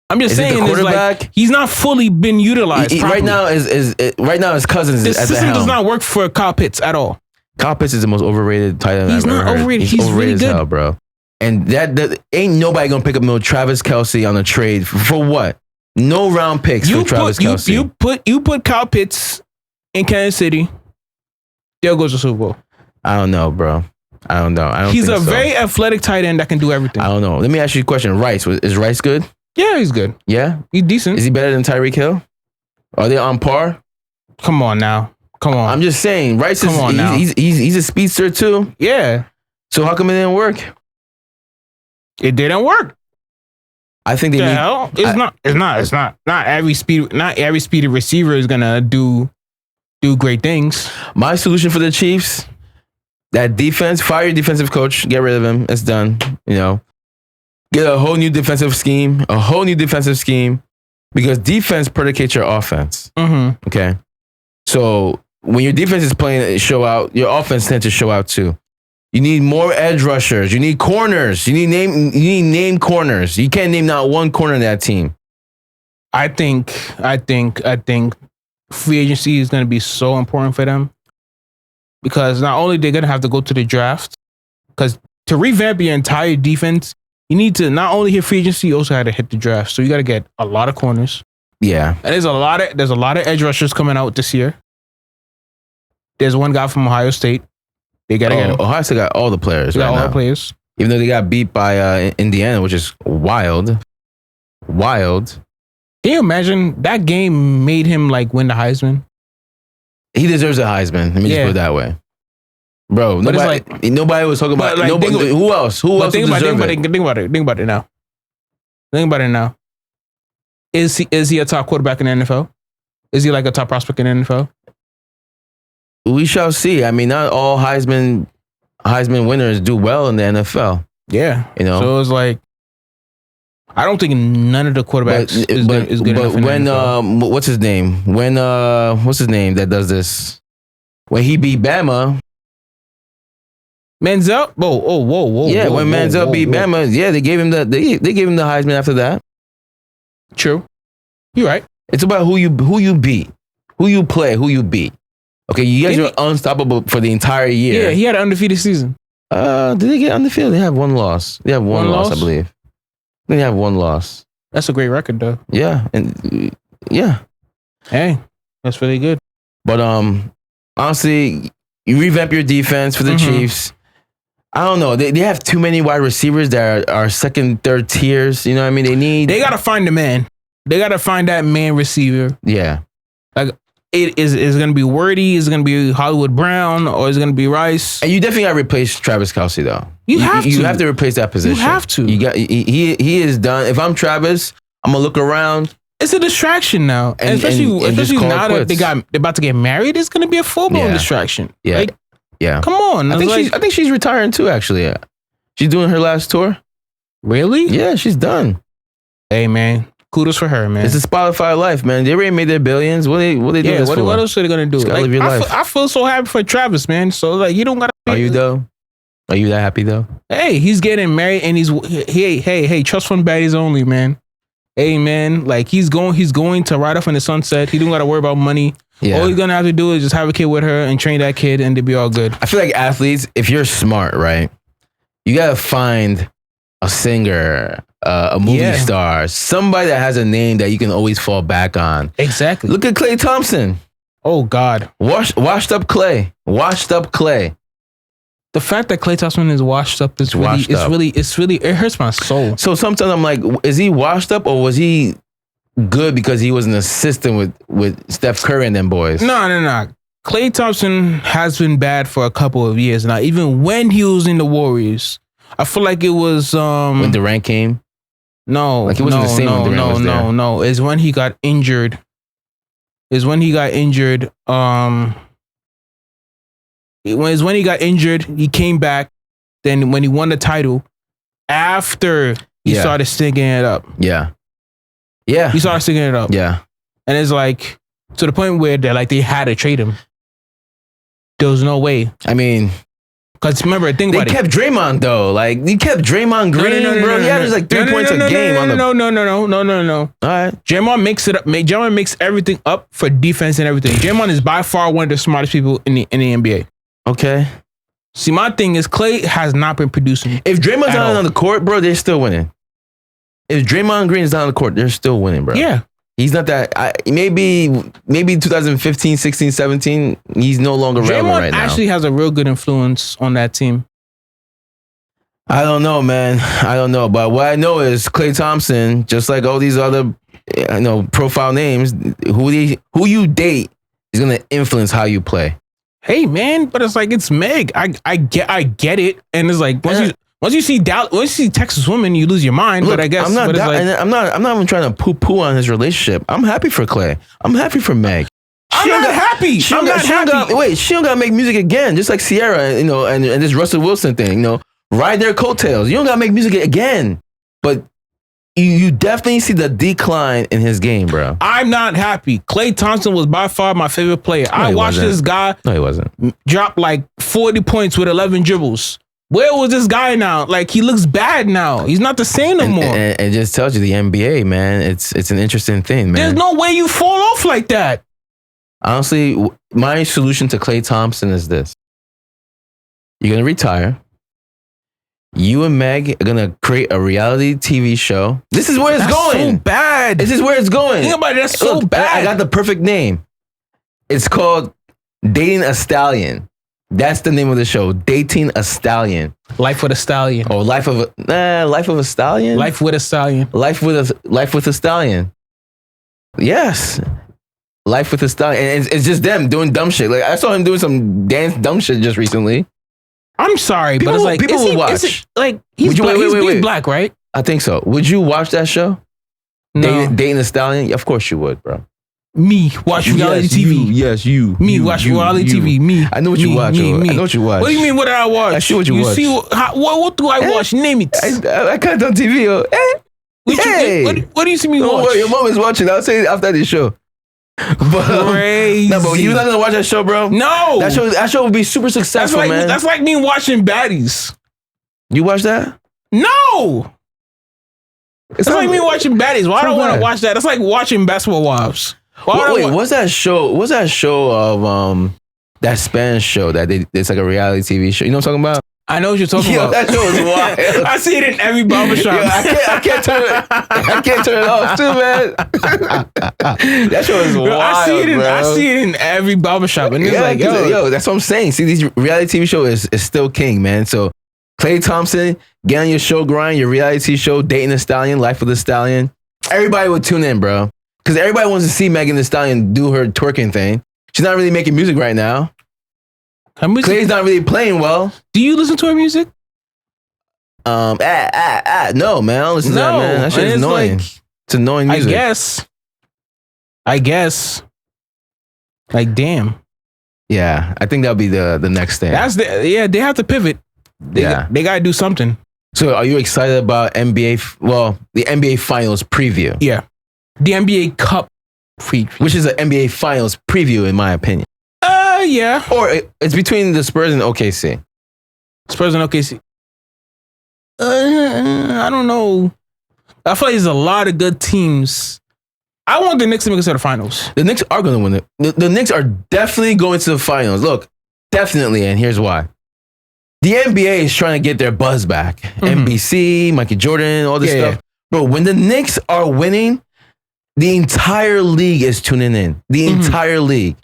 I'm just saying, the quarterback, like, he's not fully been utilized. Right now, his Cousins is at the helm. The system does not work for Kyle Pitts at all. Kyle Pitts is the most overrated tight end. He's not overrated. He's overrated really good, as hell, bro. And that ain't nobody gonna pick up no Travis Kelce on a trade for what? No round picks for Travis Kelce. You put Kyle Pitts in Kansas City, there goes the Super Bowl. I don't know, bro. I don't know. He's a very athletic tight end that can do everything. I don't know. Let me ask you a question. Rice, is Rice good? Yeah, he's good. Yeah, he's decent. Is he better than Tyreek Hill? Are they on par? Come on now. Come on. I'm just saying, Rice he's a speedster too. Yeah. So how come it didn't work? It didn't work. I think they need. Hell? It's not. Not every speedy receiver is gonna do great things. My solution for the Chiefs: that defense, fire your defensive coach, get rid of him. It's done. Get a whole new defensive scheme. Because defense predicates your offense. Mm-hmm. Okay. So when your defense is playing show out, your offense tends to show out too. You need more edge rushers. You need corners. You need name corners. You can't name not one corner in that team. I think free agency is going to be so important for them because not only they're going to have to go to the draft, because to revamp your entire defense, you need to not only hit free agency, you also had to hit the draft. So you got to get a lot of corners. Yeah. And there's a lot of edge rushers coming out this year. There's one guy from Ohio State. They got to get him. Ohio State got all the players right now. All the players. Even though they got beat by Indiana, which is wild. Wild. Can you imagine that game made him like win the Heisman? He deserves a Heisman. Let me just put it that way. Bro, nobody was talking about. Who else? Who else? Think about it now. Think about it now. Is he a top quarterback in the NFL? Is he like a top prospect in the NFL? We shall see. I mean, not all Heisman winners do well in the NFL. Yeah, So it's like, I don't think none of the quarterbacks is good enough. But when what's his name? What's his name that does this? When he beat Bama. Manziel? Whoa. Yeah, when Manziel beat Bama, they gave him the Heisman after that. True. You're right. It's about who you beat, who you play, who you beat. Okay, you guys were unstoppable for the entire year. Yeah, he had an undefeated season. Did they get undefeated? They have one loss. They have one loss, I believe. They have one loss. That's a great record, though. Yeah, and yeah. Hey, that's really good. But honestly, you revamp your defense for the Chiefs. I don't know. They have too many wide receivers that are second, third tiers. You know what I mean? They gotta find the man. They gotta find that man receiver. Yeah. Like, it is going to be Wordy, is it going to be Hollywood Brown, or is it going to be Rice? And you definitely got to replace Travis Kelce, though. You have to replace that position. You have to. He is done. If I'm Travis, I'm gonna look around. It's a distraction now, and especially now that they're about to get married. It's going to be a full-blown distraction. Yeah, come on. I think she's retiring too. Actually, yeah. She's doing her last tour. Really? Yeah, she's done. Hey, man. Kudos for her, man. It's a Spotify life, man. They already made their billions. What they doing this for? What else are they gonna do? Live your life. I feel so happy for Travis, man. So like, you don't gotta. Are you though? Are you that happy though? Hey, he's getting married, and hey, trust fund baddies only, man. Hey, man, like he's going to ride off in the sunset. He don't gotta worry about money. Yeah. All he's gonna have to do is just have a kid with her and train that kid, and they'll be all good. I feel like athletes, if you're smart, right, you gotta find a singer, a movie star, somebody that has a name that you can always fall back on. Exactly. Look at Klay Thompson. Oh God. Washed up Klay. The fact that Klay Thompson is washed up is really it hurts my soul. So sometimes I'm like, is he washed up or was he good because he was an assistant with Steph Curry and them boys? No. Klay Thompson has been bad for a couple of years now. Even when he was in the Warriors, I feel like it was when Durant came. No, like it wasn't the same when Durant was there. No. It's when he got injured. When he got injured, he came back. Then when he won the title, after he started stinking it up. Yeah. He started stinking it up. Yeah. And it's like to the point where they had to trade him. There was no way. I mean, because remember, they kept Draymond though. Like you kept Draymond Green, bro. He averaged like 3 points a game. No. All right. Draymond makes it up. Draymond makes everything up for defense and everything. Draymond is by far one of the smartest people in the NBA. Okay. See, my thing is Klay has not been producing. If Draymond's not on the court, bro, they're still winning. If Draymond Green is not on the court, they're still winning, bro. Yeah. He's not that. Maybe 2015, 16, 17. He's no longer relevant right now. Draymond actually has a real good influence on that team. I don't know, man. I don't know, but what I know is Klay Thompson, just like all these other, profile names, who you date is gonna influence how you play. Hey, man, but it's like it's Meg. I get it, and it's like once you see Texas women, you lose your mind. Look, but I guess I'm not even trying to poo on his relationship. I'm happy for Klay. I'm happy for Meg. I'm not happy. She don't gotta make music again, just like Sierra, and this Russell Wilson thing. Ride their coattails. You don't gotta make music again, but you definitely see the decline in his game, bro. I'm not happy. Klay Thompson was by far my favorite player. I watched this guy. No, he wasn't. Drop like 40 points with 11 dribbles. Where was this guy now? Like, he looks bad now. He's not the same no more. And it just tells you the NBA, man. It's an interesting thing, man. There's no way you fall off like that. Honestly, my solution to Klay Thompson is this. You're going to retire. You and Meg are going to create a reality TV show. This is where it's going. So bad. This is where it's going. Think about it. That's so bad. I got the perfect name. It's called Dating a Stallion. That's the name of the show. Dating a Stallion. Life with a Stallion. Or Life of a Stallion? Life with a Stallion. Life with a Stallion. Yes. Life with a Stallion. And it's just them doing dumb shit. Like I saw him doing some dumb shit just recently. I'm sorry, People, but it's like people will watch. Like he's black, he's black, right? I think so. Would you watch that show? No. Dating the Stallion? Of course you would, bro. Me watch reality TV. Yes, you. Me watch reality TV. Me. I know what you watch. Me. I know what you watch. What do you mean? What did I watch? I see what you watch. See what do I watch? Name it. I can't on TV. What do you see me watch? Worry, your mom is watching. I'll say it after the show. But, crazy. No, but you're not gonna watch that show, bro. No, that show would be super successful, man. That's like me watching Baddies. You watch that? No. It's like me watching Baddies. Why don't I want to watch that? That's like watching Basketball Wives. Wait, what's that show? What's that show of that Spanish show that it's like a reality TV show? You know what I'm talking about? I know what you're talking about. That show is wild. I see it in every barbershop. I can't turn it off too, man. That show is wild. I see it in every barbershop, and it's like, yo, that's what I'm saying. See, these reality TV show is still king, man. So Klay Thompson, get on your show grind, your reality show, Dating the Stallion, Life of the Stallion. Everybody would tune in, bro. Because everybody wants to see Megan Thee Stallion do her twerking thing. She's not really making music right now. Clay's not really playing well. Do you listen to her music? No, man. I don't listen to that, man. That shit is annoying. It's annoying music. I guess. Like, damn. Yeah, I think that'll be the next thing. They have to pivot. They got to do something. So are you excited about the NBA Finals preview? Yeah. The NBA Cup preview. Which is an NBA Finals preview, in my opinion. Yeah. Or it's between the Spurs and OKC. Spurs and OKC. I don't know. I feel like there's a lot of good teams. I want the Knicks to make it to the finals. The Knicks are going to win it. The Knicks are definitely going to the finals. Look, definitely, and here's why. The NBA is trying to get their buzz back. NBC, Michael Jordan, all this stuff. Bro, when the Knicks are winning, the entire league is tuning in. The entire league.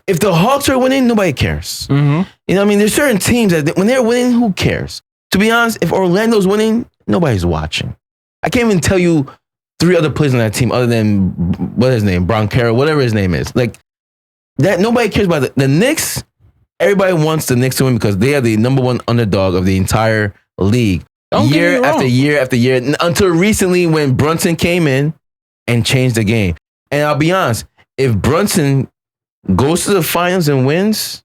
If the Hawks are winning, nobody cares. You know what I mean? There's certain teams that when they're winning, who cares? To be honest, if Orlando's winning, nobody's watching. I can't even tell you 3 other players on that team other than, what's his name? Broncaro, whatever his name is. Like, that nobody cares about the Knicks. Everybody wants the Knicks to win because they are the number 1 underdog of the entire league. Year after year after year. Until recently when Brunson came in and changed the game. And I'll be honest, if Brunson goes to the finals and wins,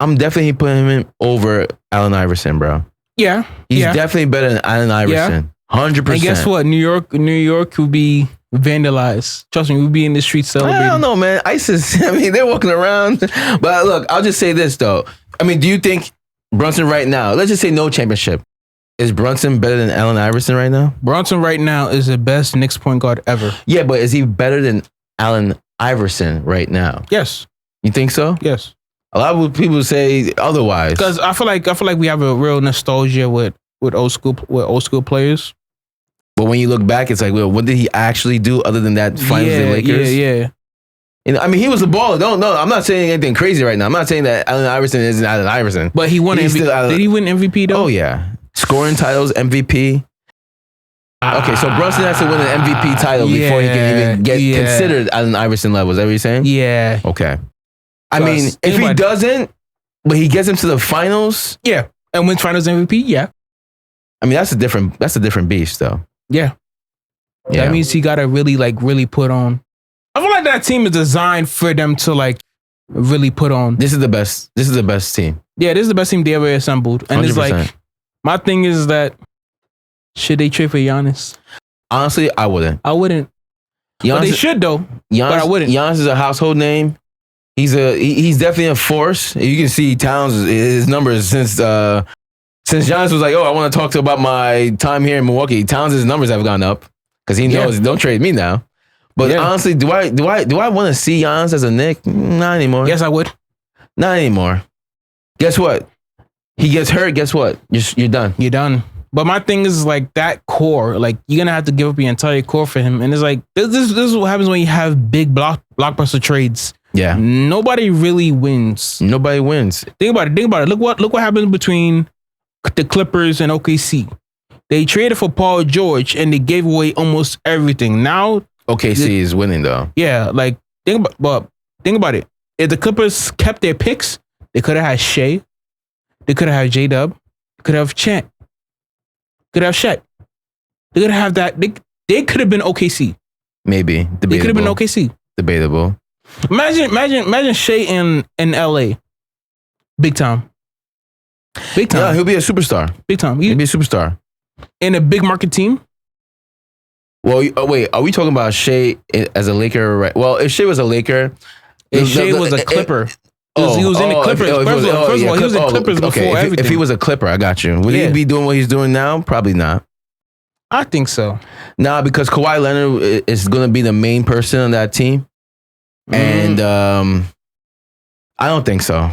I'm definitely putting him in over Allen Iverson, bro. Yeah. He's definitely better than Allen Iverson. 100%. And guess what? New York will be vandalized. Trust me, we'll be in the streets celebrating. I don't know, man. ISIS, I mean, they're walking around. But look, I'll just say this, though. I mean, do you think Brunson right now, let's just say no championship, is Brunson better than Allen Iverson right now? Brunson right now is the best Knicks point guard ever. Yeah, but is he better than Allen Iverson right now? Yes. You think so? Yes. A lot of people say otherwise. Because I feel like we have a real nostalgia with old school players. But when you look back, it's like, well, what did he actually do other than that finals with the Lakers? Yeah. You know, I mean, he was a baller. No, I'm not saying anything crazy right now. I'm not saying that Allen Iverson isn't Allen Iverson. But he won MVP. Did he win MVP though? Oh yeah. Scoring titles, MVP. Okay, so Brunson has to win an MVP title before he can even get considered Allen Iverson level. Is that what you're saying? Yeah. Okay. I mean, if he doesn't, but he gets him to the finals. Yeah. And wins finals MVP, yeah. I mean, that's a different beast though. Yeah. That means he gotta really put on. I feel like that team is designed for them to really put on. This is the best team. Yeah, this is the best team they ever assembled. And 100%. It's like, my thing is that, should they trade for Giannis? Honestly, I wouldn't. Giannis, but they should though. Giannis, but I wouldn't. Giannis is a household name. He's definitely a force. You can see Towns, his numbers since Giannis was like, oh, I want to talk about my time here in Milwaukee. Towns' numbers have gone up because he knows don't trade me now. But honestly, do I want to see Giannis as a Knick? Not anymore. Yes, I would. Not anymore. Guess what? He gets hurt. Guess what? You're done. You're done. But my thing is that core. Like, you're gonna have to give up your entire core for him. And it's like this is what happens when you have big blockbuster trades. Yeah. Nobody really wins. Nobody wins. Think about it. Look what happened between the Clippers and OKC. They traded for Paul George and they gave away almost everything. Now OKC is winning though. Yeah, think about it. If the Clippers kept their picks, they could have had Shea. They could have J-Dub. Could have Chant. Could have Shaq. They could have that. They could have been OKC. Maybe. Debatable. They could have been OKC. Debatable. Imagine Shea in LA. Big time. Big time. Yeah, he'll be a superstar. Big time. He'll be a superstar. In a big market team? Well, wait, are we talking about Shea as a Laker? Right? Well, if Shea was a Laker. If Shea was a Clipper. He was in the Clippers. First of all, he was in Clippers before everything. If he was a Clipper, I got you. Would he be doing what he's doing now? Probably not. I think so. Nah, because Kawhi Leonard is going to be the main person on that team. And I don't think so.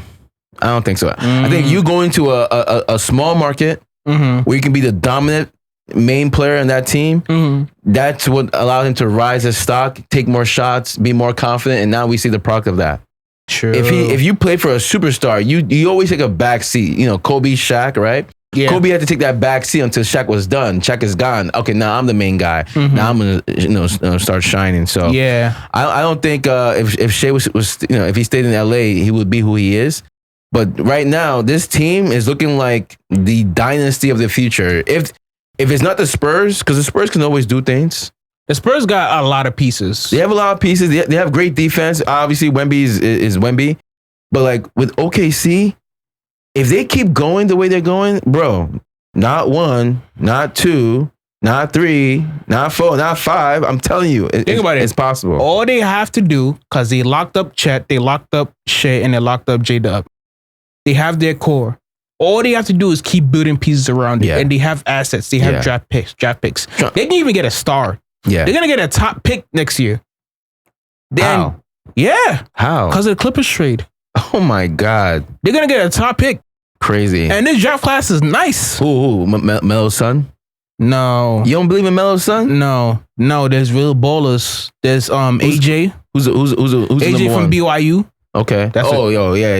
I think you go into a small market where you can be the dominant main player in that team. That's what allowed him to rise his stock, take more shots, be more confident, and now we see the product of that. Sure. If you play for a superstar, you always take a back seat. You know, Kobe, Shaq, right? Yeah. Kobe had to take that back seat until Shaq was done. Shaq is gone. Okay, now I'm the main guy. Now I'm gonna start shining. So yeah, I don't think if Shea was if he stayed in LA, he would be who he is. But right now, this team is looking like the dynasty of the future. If it's not the Spurs, because the Spurs can always do things. The Spurs got a lot of pieces. They have a lot of pieces. They have great defense. Obviously, Wemby is Wemby. But like with OKC, if they keep going the way they're going, bro, not 1, not 2, not 3, not 4, not 5. I'm telling you, think about it. It's possible. All they have to do, because they locked up Chet, they locked up Shea, and they locked up J-Dub. They have their core. All they have to do is keep building pieces around it. And they have assets. They have draft picks. They can even get a star. Yeah. They're going to get a top pick next year. How? Yeah. How? Because of the Clippers trade. Oh my God. They're going to get a top pick. Crazy. And this draft class is nice. Who? Melo's son? No. You don't believe in Melo's son? No. There's real ballers. There's AJ. Who's AJ from BYU. Okay.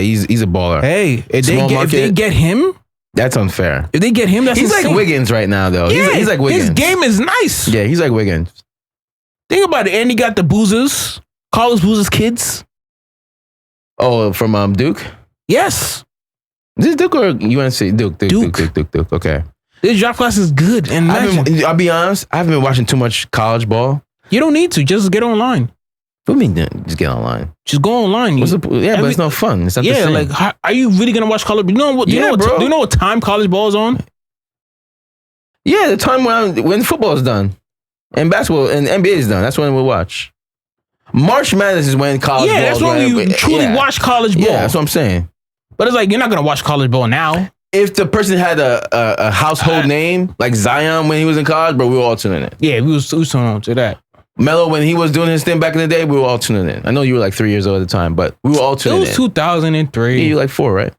He's a baller. Hey, if they get him, that's unfair. If they get him, that's he's insane. Like Wiggins right now, though. Yeah, he's like Wiggins. His game is nice. Yeah, he's like Wiggins. Think about it. And he got the Boozers, Carlos Boozer's kids. Oh, from Duke? Yes. Is this Duke or UNC? Duke. Okay. This draft class is good. And I'll be honest, I haven't been watching too much college ball. You don't need to. Just get online. What do you mean, just get online? Just go online. But it's not fun. It's not the same. Like, are you really gonna watch college? Do you know what time college ball is on? Yeah, the time when football is done, and basketball and NBA is done. That's when we'll watch. March Madness is when college ball. Yeah, that's when you truly watch college ball. Yeah, that's what I'm saying. But it's like you're not gonna watch college ball now. If the person had a household name like Zion when he was in college, bro, we were all tuning in. Yeah, we was tuning on to that. Melo, when he was doing his thing back in the day, we were all tuning in. I know you were like 3 years old at the time, but we were all tuning in. It was 2003. Yeah, you were like 4, right?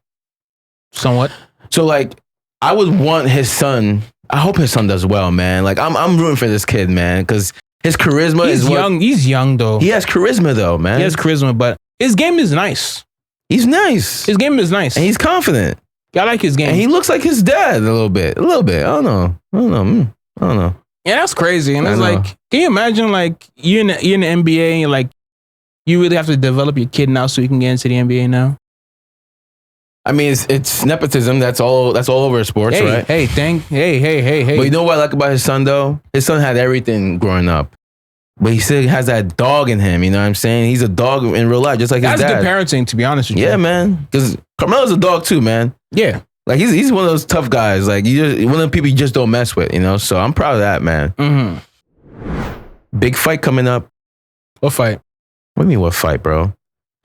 Somewhat. So like, I would want his son. I hope his son does well, man. Like I'm rooting for this kid, man, because his charisma is young. He's young though. He has charisma though, man. He has charisma, but his game is nice. He's nice. His game is nice, and he's confident. I like his game. And he looks like his dad a little bit. I don't know. Yeah, that's crazy. And it's like, can you imagine like you're in the NBA and like you really have to develop your kid now so you can get into the NBA now? I mean, it's nepotism. That's all over sports, right? Hey. But you know what I like about his son though? His son had everything growing up, but he still has that dog in him. You know what I'm saying? He's a dog in real life, just like his dad. That's good parenting, to be honest with you. Yeah, man. Because Carmelo's a dog too, man. Yeah. Like he's one of those tough guys. Like one of the people you just don't mess with, you know. So I'm proud of that, man. Mm-hmm. Big fight coming up. What fight? What do you mean what fight, bro?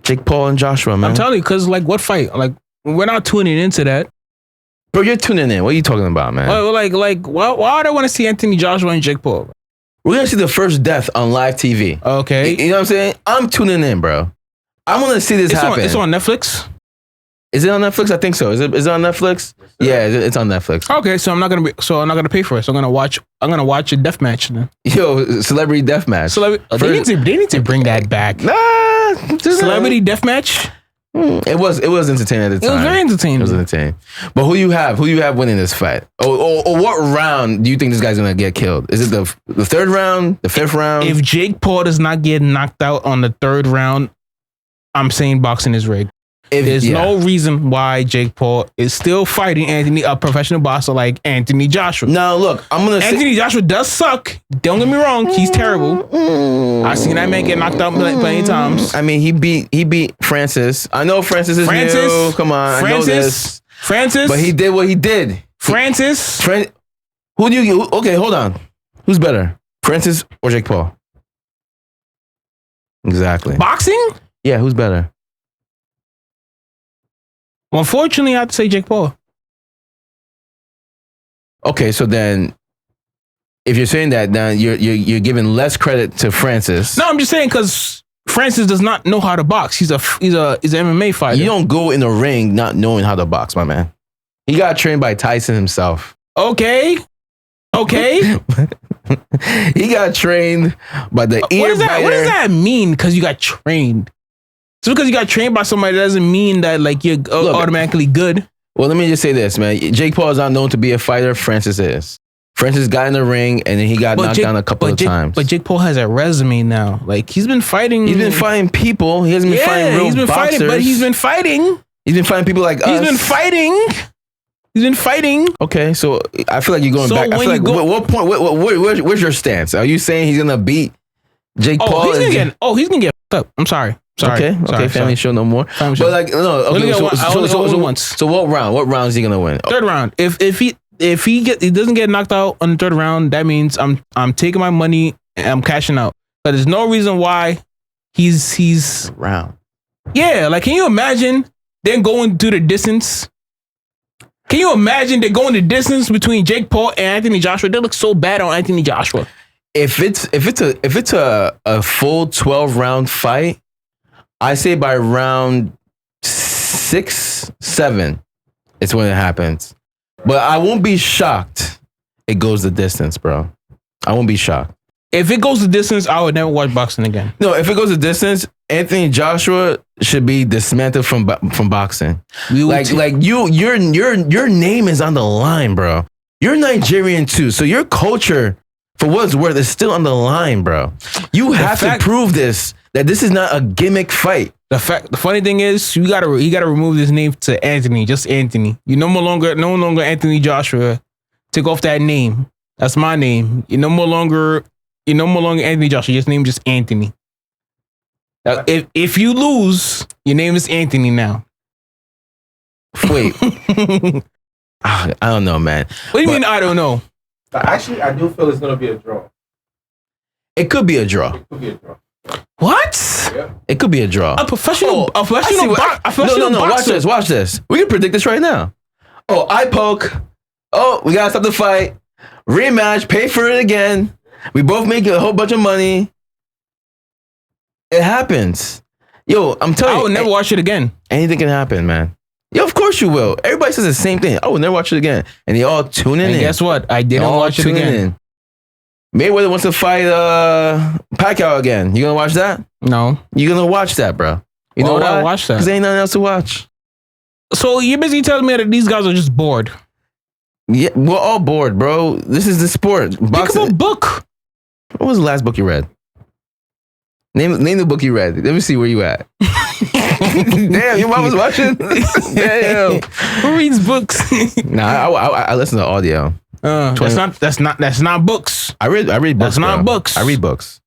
Jake Paul and Joshua, man. I'm telling you, because like what fight? Like we're not tuning into that. Bro, you're tuning in. What are you talking about, man? Why do I want to see Anthony Joshua and Jake Paul? We're gonna see the first death on live TV. Okay. You know what I'm saying? I'm tuning in, bro. I want to see this happen. It's on Netflix. Is it on Netflix? I think so. Is it on Netflix? Yeah, it's on Netflix. Okay, so I'm not gonna pay for it. So I'm gonna watch a death match then. Yo, celebrity death match. They need to bring that back. Nah, celebrity death match. It was entertaining at the time. It was very entertaining. It was entertaining. But who you have winning this fight? Or what round do you think this guy's gonna get killed? Is it the third round, the fifth round? If Jake Paul does not get knocked out on the third round, I'm saying boxing is rigged. There's no reason why Jake Paul is still fighting a professional boxer like Anthony Joshua. Now, look, Anthony Joshua does suck. Don't get me wrong, he's terrible. I've seen that man get knocked out plenty times. I mean, he beat Francis. I know Francis is new. Come on, I know this. Francis, but he did what he did. Francis. Who do you? Okay, hold on. Who's better, Francis or Jake Paul? Exactly. Boxing? Yeah, who's better? Well, unfortunately, I have to say Jake Paul. Okay, so then, if you're saying that, then you're giving less credit to Francis. No, I'm just saying because Francis does not know how to box. He's an MMA fighter. You don't go in the ring not knowing how to box, my man. He got trained by Tyson himself. Okay. He got trained by the ear biter. What does that mean? Because you got trained. Just because you got trained by somebody doesn't mean that like you're automatically good. Well, let me just say this, man. Jake Paul is not known to be a fighter. Francis is. Francis got in the ring and then he got knocked down a couple of times. But Jake Paul has a resume now. Like he's been fighting. He's been fighting people. He hasn't been fighting real boxers. He's been fighting. He's been fighting people like us. He's been fighting. Okay, so I feel like you're going back. I feel like what point? Where's your stance? Are you saying he's gonna beat Jake Paul? He's gonna get up. I'm sorry. Okay, family show no more. But like no. Okay, so what round? What round is he gonna win? Third round. If he doesn't get knocked out on the third round, that means I'm taking my money and I'm cashing out. But there's no reason why he's round. Yeah, like can you imagine them going to the distance? Can you imagine they're going the distance between Jake Paul and Anthony Joshua? They look so bad on Anthony Joshua. If it's a full 12 round fight, I say by round 6, 7, it's when it happens. But I won't be shocked. It goes the distance, bro. I won't be shocked. If it goes the distance, I would never watch boxing again. No, if it goes the distance, Anthony Joshua should be dismantled from boxing. Your name is on the line, bro. You're Nigerian too, so your culture, for what it's worth, is still on the line, bro. You have to prove that this is not a gimmick fight. The funny thing is, you gotta remove this name to Anthony, just Anthony. You no longer Anthony Joshua. Take off that name. That's my name. You're no more longer Anthony Joshua. Your name just Anthony. If you lose, your name is Anthony now. Wait. I don't know, man. What do you mean I don't know? Actually, I do feel it's going to be a draw. It could be a draw. What? Yeah. It could be a draw. A professional boxer. Watch this. We can predict this right now. Oh, eye poke. Oh, we got to stop the fight. Rematch. Pay for it again. We both make a whole bunch of money. It happens. Yo, I'm telling you. I will never watch it again. Anything can happen, man. Yo, of course you will. Everybody says the same thing. I will never watch it again. And they all tuning in. And guess what? I didn't watch it again. Mayweather wants to fight Pacquiao again. You gonna watch that? No. You gonna watch that, bro? You know why? I watch that? Because there ain't nothing else to watch. So you're basically telling me that these guys are just bored. Yeah, we're all bored, bro. This is the sport. Pick up a book. What was the last book you read? Name the book you read. Let me see where you at. Damn, your mom was watching? Damn. Who reads books? Nah, I listen to audio. That's not books. I read books. That's not books. I read books.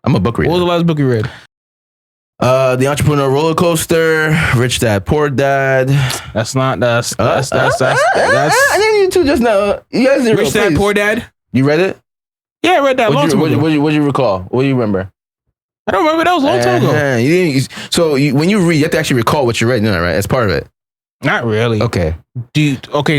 I'm a book reader. What was the last book you read? The Entrepreneur Roller Coaster, Rich Dad Poor Dad. That's I didn't you two just now. You guys didn't Rich Dad Poor Dad. You read it? Yeah, I read that long time ago. What do you recall? What do you remember? I don't remember. That was a long time ago. When you read, you have to actually recall what you read, right? That's part of it. Not really. Okay.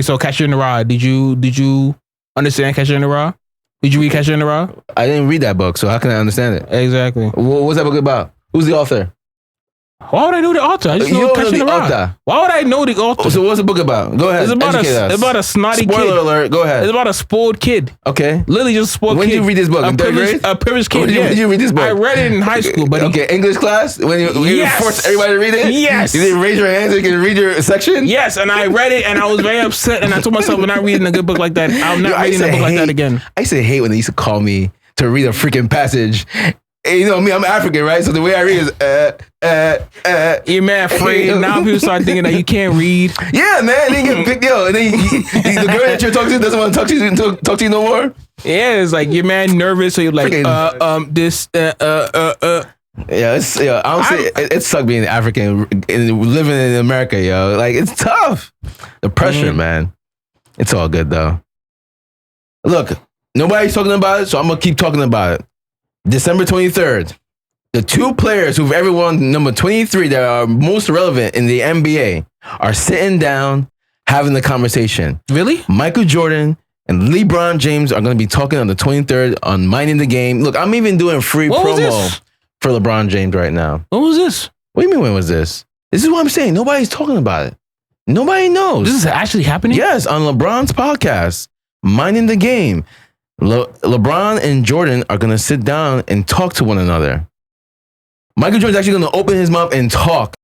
So Catcher in the Rye. Did you understand Catcher in the Rye? Did you read Catcher in the Rye? I didn't read that book, so how can I understand it? Exactly. What's that book about? Who's the author? Why would I know the author? I just know Catcher in the Rye. Why would I know the author? So what's the book about? Go ahead. It's about a snotty kid. Spoiler alert. Go ahead. It's about a spoiled kid. Okay. Literally just a spoiled kid. When did you read this book? In third grade? A privileged kid. When did you read this book? I read it in high school, buddy. Okay, English class? When you forced everybody to read it? Yes. You didn't raise your hands so you can read your section? Yes, and I read it and I was very upset and I told myself, I'm not reading a good book like that. I'm not reading a book like that again. I used to hate when they used to call me to read a freaking passage you know me, I'm African, right? So the way I read is You're mad afraid. Now people start thinking that you can't read. Yeah, man. Then you get picked, and then the girl that you're talking to doesn't want to talk to you no more. Yeah, it's like you're mad nervous, so you're like, this. Yeah, I don't say it sucks being African and living in America, yo. Like, it's tough. The pressure, man. It's all good though. Look, nobody's talking about it, so I'm gonna keep talking about it. December 23rd, the two players who've ever won number 23 that are most relevant in the NBA are sitting down having the conversation. Really? Michael Jordan and LeBron James are going to be talking on the 23rd on Minding the Game. Look, I'm even doing free promo for LeBron James right now. When was this? What do you mean, when was this? This is what I'm saying. Nobody's talking about it. Nobody knows. This is actually happening? Yes, on LeBron's podcast, Minding the Game. LeBron and Jordan are going to sit down and talk to one another. Michael Jordan's actually going to open his mouth and talk.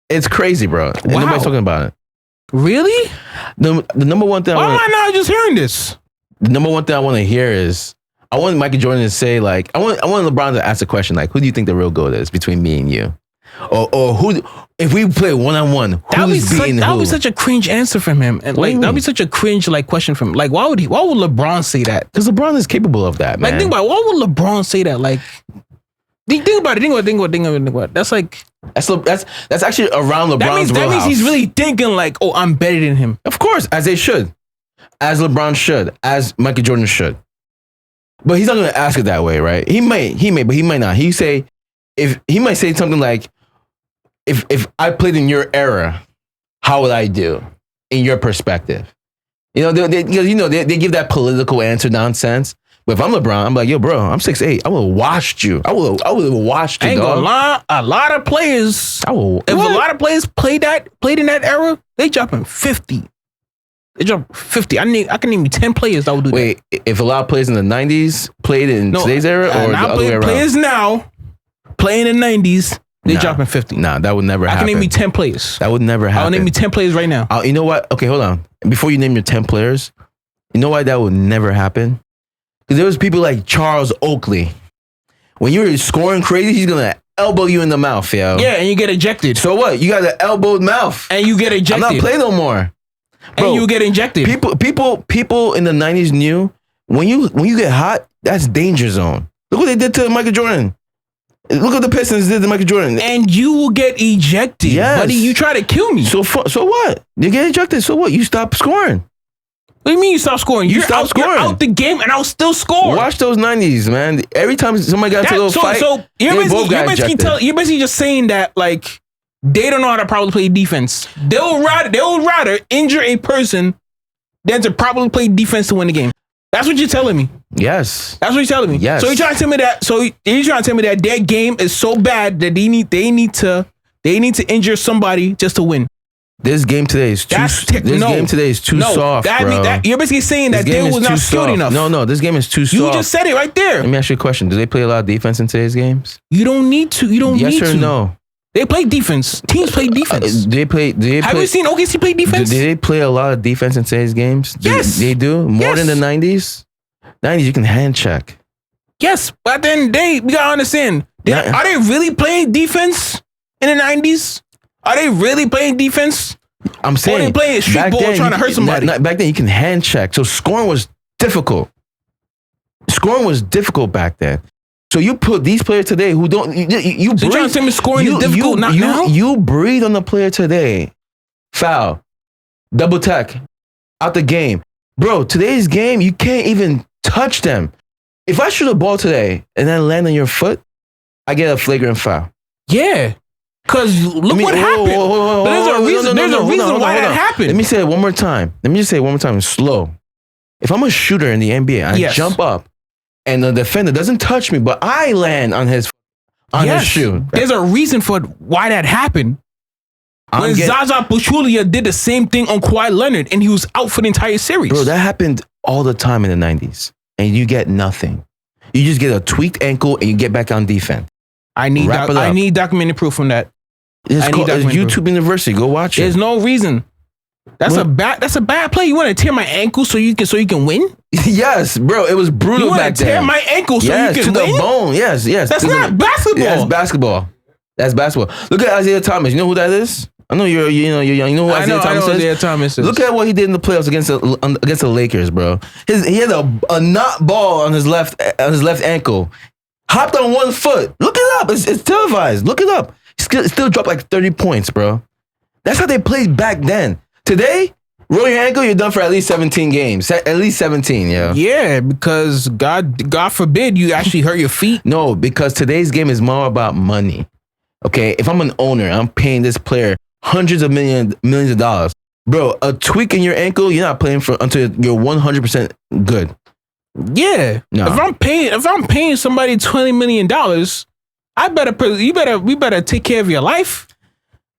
It's crazy, bro. And nobody's talking about it. Really? The number one thing Why am I not just hearing this? The number one thing I want to hear is, I want Michael Jordan to say, like, I want LeBron to ask a question like, who do you think the real GOAT is between me and you? Or who, if we play one-on-one, who's beating who? That would be such a cringe answer from him. And like, that would be such a cringe like question from him. Like, why would LeBron say that? Because LeBron is capable of that, man. Like, think about it. Why would LeBron say that? Like, think about it. Think about it. That's like, that's actually around LeBron's that means he's really thinking like, oh, I'm better than him. Of course, as they should. As LeBron should. As Michael Jordan should. But he's not going to ask it that way, right? He may, but he might not. He might say something like, if I played in your era, how would I do in your perspective? You know, they give that political answer nonsense. But if I'm LeBron, I'm like, yo, bro, I'm 6'8". I would have washed you. I would have washed you, I ain't dog. gonna lie. A lot of players, if a lot of players played in that era, they dropping 50. They drop 50. I can name you 10 players that would do that. Wait, if a lot of players in the 90s played in today's era, or the other way around? Players now playing in the 90s, they dropping 50. Nah, that would never happen. I can name you 10 players. That would never happen. I'll name you 10 players right now. You know what? Okay, hold on. Before you name your 10 players, you know why that would never happen? Because there was people like Charles Oakley. When you were scoring crazy, he's going to elbow you in the mouth, yo. Yeah, and you get ejected. So what? You got an elbowed mouth. And you get ejected. I'm not playing no more. Bro, and you get injected. People in the 90s knew when you get hot, that's danger zone. Look what they did to Michael Jordan. Look what the Pistons did to Michael Jordan. And you will get ejected. Yes. Buddy, you try to kill me. So what? You get ejected. So what? You stop scoring. What do you mean you stop scoring? You're out the game and I'll still score. Watch those 90s, man. Every time somebody got into a little fight, you're basically just saying that, like, they don't know how to properly play defense. They'll rather injure a person than to properly play defense to win the game. That's what you're telling me. Yes. That's what you're telling me. Yes. So you're trying to tell me that. So you're trying to tell me that their game is so bad that they need to injure somebody just to win. This game today is too soft, bro. You're basically saying that they was not skilled enough. No, this game is too soft. You just said it right there. Let me ask you a question. Do they play a lot of defense in today's games? You don't need to. Yes or no? They play defense. Teams play defense. Have you seen OKC play defense? Do they play a lot of defense in today's games? Yes. They do? More than the 90s? 90s, you can hand check. Yes, but then we gotta understand. Are they really playing defense in the 90s? Are they really playing defense? I'm saying, or they playing street ball trying to hurt somebody? Back then, you can hand check. So scoring was difficult. Scoring was difficult back then. So you put these players today who don't, you breathe. So you're trying to tell me scoring is difficult now? You breathe on the player today. Foul. Double tech. Out the game. Bro, today's game, you can't even touch them. If I shoot a ball today and then land on your foot, I get a flagrant foul. Yeah. Because look what happened. But there's a reason why that happened. Let me say it one more time. Let me just say it one more time, slow. If I'm a shooter in the NBA, I jump up and the defender doesn't touch me, but I land on his shoe. There's a reason for why that happened. When Zaza Pachulia did the same thing on Kawhi Leonard and he was out for the entire series. Bro, that happened all the time in the 90s. And you get nothing. You just get a tweaked ankle and you get back on defense. I need documented proof from that. It's YouTube University. Go watch it. There's no reason. That's a bad play. You want to tear my ankle so you can win? Yes, bro. It was brutal. You want to tear my ankle so you can win? To the bone. Yes. That's not basketball. Yeah, that's basketball. Look at Isaiah Thomas. You know who that is? I know you're young. You know who Isaiah Thomas is? Look at what he did in the playoffs against the Lakers, bro. He had a knot ball on his left ankle. Hopped on one foot. Look it up. It's televised. Look it up. Still dropped like 30 points, bro. That's how they played back then. Today, roll your ankle, you're done for at least 17 games. At least 17, yeah. Yeah, because God forbid you actually hurt your feet. No, because today's game is more about money. Okay, if I'm an owner, I'm paying this player hundreds of millions of dollars. Bro, a tweak in your ankle, you're not playing for until you're 100% good. Yeah. No. If I'm paying somebody $20 million, we better take care of your life.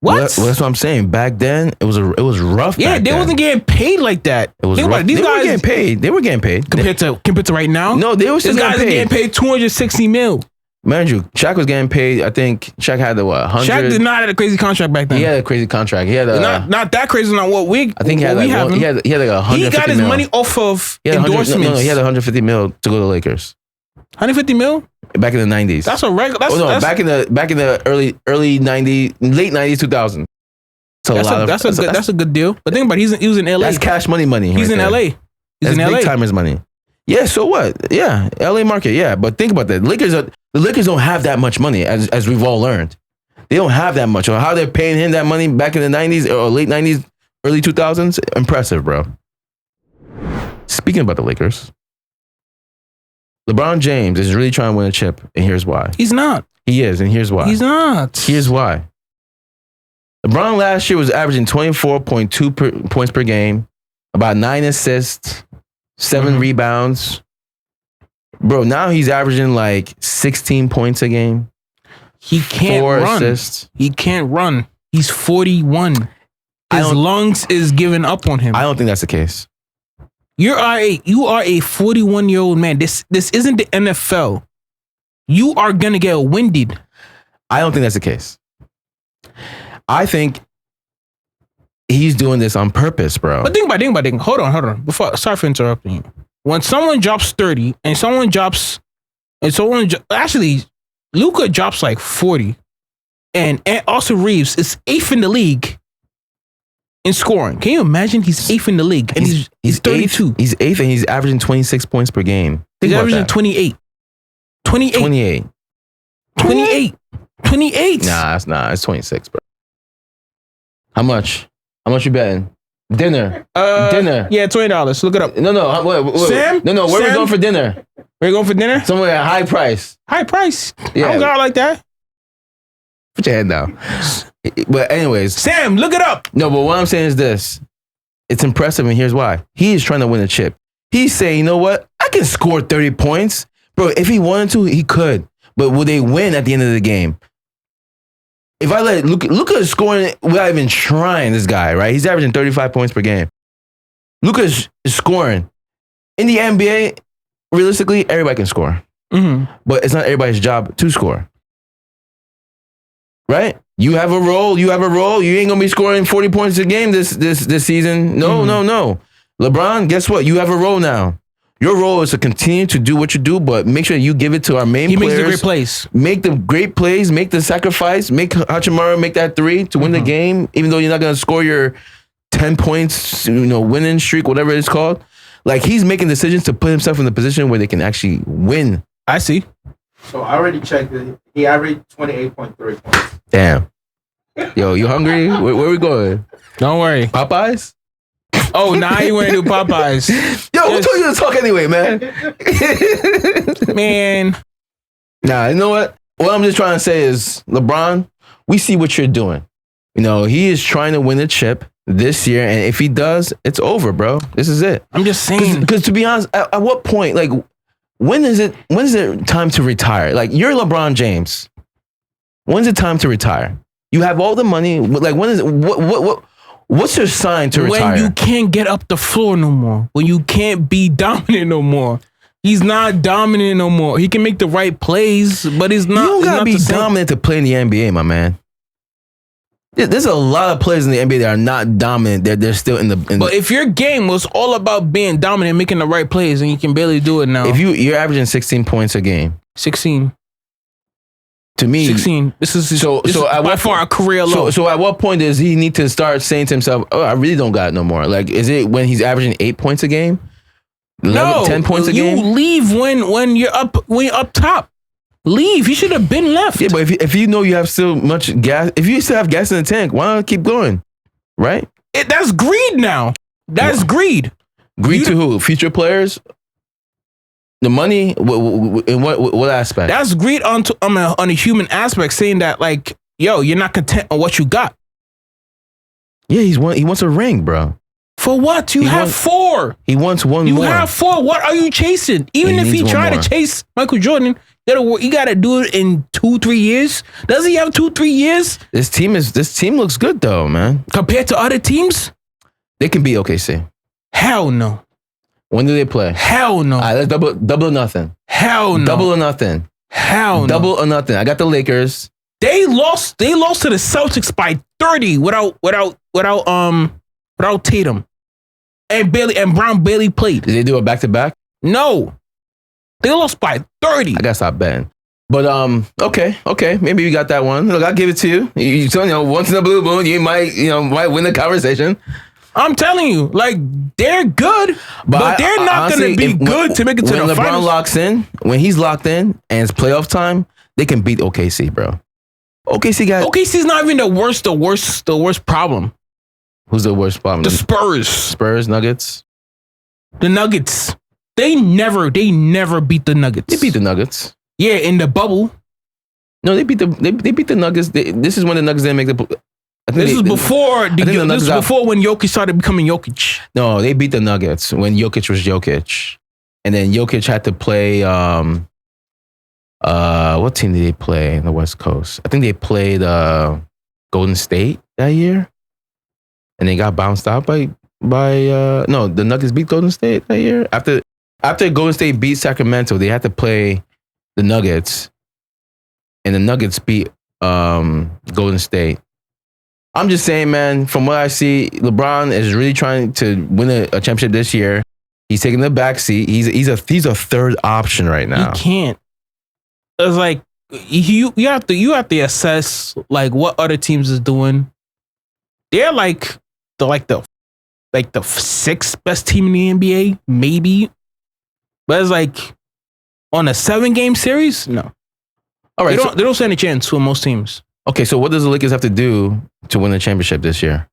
What? Well, that's what I'm saying. Back then, it was rough. Yeah, they wasn't getting paid like that. It was rough. These guys were getting paid. They were getting paid compared to right now. No, they were still getting paid $260 million. Mind you, Shaq was getting paid. I think Shaq had the 100. Shaq did not have a crazy contract back then. He had a crazy contract. He had not that crazy. Not what we. I think he had like 150. He got his money off of endorsements. No, he had 150 mil to go to the Lakers. 150 mil. Back in the 90s. That's a regular. Back in the early 90s, late 90s, 2000. That's a good deal. But think about it, he was in LA. That's cash money. He's in LA. He's in LA. Big timers money. Yeah, so what? Yeah, LA market. Yeah, but think about that. The Lakers don't have that much money, as we've all learned. They don't have that much. Or how they're paying him that money back in the 90s or late 90s, early 2000s, impressive, bro. Speaking about the Lakers, LeBron James is really trying to win a chip, and here's why. He's not. He is, and here's why. He's not. Here's why. LeBron last year was averaging 24.2 points per game, about 9 assists, 7 rebounds. Bro, now he's averaging like 16 points a game. He can't 4 run. assists. He can't run. He's 41. His lungs is giving up on him. I don't think that's the case. You are a 41-year-old man. This isn't the NFL. You are gonna get winded. I don't think that's the case. I think he's doing this on purpose, bro. But think about it. Hold on. Sorry for interrupting you. When someone drops 30 and actually Luka drops like 40 and Austin Reeves is 8th in the league in scoring. Can you imagine he's 8th in the league and he's 32. He's 8th and he's averaging 26 points per game. He's averaging 28. 28. Nah, it's 26, bro. How much you betting? Dinner. Yeah, $20. Look it up. No. Wait. Sam? No. Where are we going for dinner? Where you going for dinner? Somewhere at high price. High price? Yeah. I don't got it like that. Put your head down. But anyways. Sam, look it up. No, but what I'm saying is this. It's impressive, and here's why. He is trying to win a chip. He's saying, you know what? I can score 30 points. Bro, if he wanted to, he could. But will they win at the end of the game? If I let Luka scoring without even trying, this guy, right? He's averaging 35 points per game. Luka's scoring. In the NBA, realistically, everybody can score. Mm-hmm. But it's not everybody's job to score. Right? You have a role. You ain't going to be scoring 40 points a game this season. No. LeBron, guess what? You have a role now. Your role is to continue to do what you do, but make sure you give it to our main players. He makes the great plays. Make the great plays. Make the sacrifice. Make Hachimura make that 3 to win the game, even though you're not going to score your 10 points, winning streak, whatever it's called. Like, he's making decisions to put himself in the position where they can actually win. I see. So I already checked it. He averaged 28.3 points. Damn. Yo, you hungry? Where we going? Don't worry. Popeyes? Oh, now you want to do Popeyes. Yo, who told you to talk anyway, man? Man. Nah, you know what? What I'm just trying to say is, LeBron, we see what you're doing. He is trying to win a chip this year, and if he does, it's over, bro. This is it. I'm just saying. Because to be honest, at what point, like, when is it time to retire? Like, you're LeBron James. When's it time to retire? You have all the money. Like, when is it? What's your sign to retire? When you can't get up the floor no more. When you can't be dominant no more. He's not dominant no more. He can make the right plays, but he's not. You don't gotta not be dominant to play in the NBA, my man. There's a lot of players in the NBA that are not dominant. They're still in the. But if your game was all about being dominant, and making the right plays, and you can barely do it now. If you're averaging 16 points a game, 16. To me, 16. This is by far a career low. So at what point does he need to start saying to himself, "Oh, I really don't got it no more"? Like, is it when he's averaging 8 points a game? 10 points a game? You leave when you're up top. Leave. He should have been left. Yeah, but if you know you have still much gas, if you still have gas in the tank, why not keep going? Right? That's greed now. That's greed. Greed to who? Future players? The money? In what aspect? That's greed on a human aspect, saying that like, yo, you're not content on what you got. Yeah, he wants a ring, bro. For what? You have 4. He wants one more. You have 4. What are you chasing? Even if he tried to chase Michael Jordan, you got to do it in 2-3 years. Does he have 2-3 years? This team looks good though, man. Compared to other teams, they can beat OKC. Hell no. When do they play? Hell no. All right, let's double or nothing. Hell no. Double or nothing. Hell no. Double or nothing. I got the Lakers. They lost to the Celtics by 30 without Tatum. And Brown barely played. Did they do a back-to-back? No. They lost by 30. I gotta stop betting. But okay. Maybe you got that one. Look, I'll give it to you. Once in a blue moon, you might win the conversation. I'm telling you, like, they're good, but they're not going to be good to make it to the finals. When he's locked in and it's playoff time, they can beat OKC, bro. OKC's not even the worst problem. Who's the worst problem? The Spurs. Spurs, Nuggets. The Nuggets. They never beat the Nuggets. They beat the Nuggets. Yeah, in the bubble. No, they beat the Nuggets. This is when the Nuggets didn't make the. This is before when Jokic started becoming Jokic. No, they beat the Nuggets when Jokic was Jokic, and then Jokic had to play. What team did they play in the West Coast? I think they played Golden State that year, and they got bounced out by no, the Nuggets beat Golden State that year. After Golden State beat Sacramento, they had to play the Nuggets, and the Nuggets beat Golden State. I'm just saying, man, from what I see, LeBron is really trying to win a championship this year. He's taking the back seat. He's a third option right now. He can't. It's like you have to assess like what other teams is doing. They're like the 6th best team in the NBA, maybe. But it's like on a 7-game series, no. All right, they don't stand a chance for most teams. Okay, so what does the Lakers have to do to win the championship this year?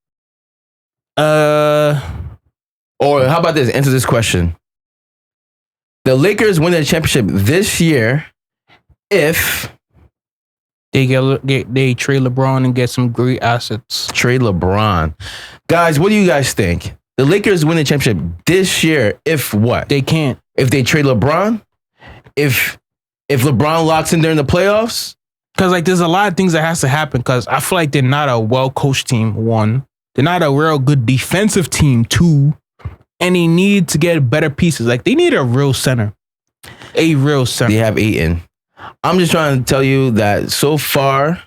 Or how about this? Answer this question. The Lakers win the championship this year if they trade LeBron and get some great assets. Trade LeBron. Guys, what do you guys think? The Lakers win the championship this year if what? They can't. If they trade LeBron? If LeBron locks in during the playoffs? Because like there's a lot of things that has to happen because I feel like they're not a well-coached team, 1. They're not a real good defensive team, 2. And they need to get better pieces. Like they need a real center. A real center. They have Ayton. I'm just trying to tell you that so far,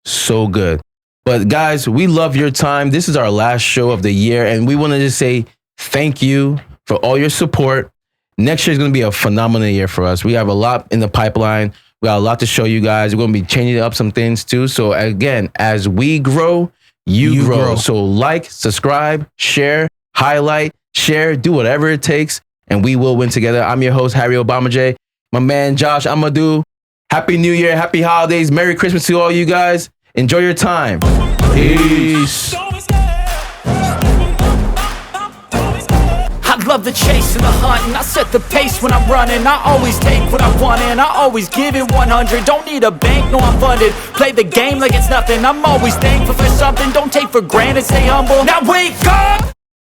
so good. But guys, we love your time. This is our last show of the year. And we want to just say thank you for all your support. Next year is going to be a phenomenal year for us. We have a lot in the pipeline. We got a lot to show you guys. We're going to be changing up some things too. So again, as we grow, you grow. So like, subscribe, share, highlight, share, do whatever it takes, and we will win together. I'm your host, Harry Obama J. My man, Josh Amadou. Happy New Year. Happy holidays. Merry Christmas to all you guys. Enjoy your time. Peace. I love the chase and the hunt, and I set the pace when I'm running. I always take what I want and I always give it 100. Don't need a bank, no I'm funded. Play the game like it's nothing. I'm always thankful for something. Don't take for granted, stay humble. Now wake up!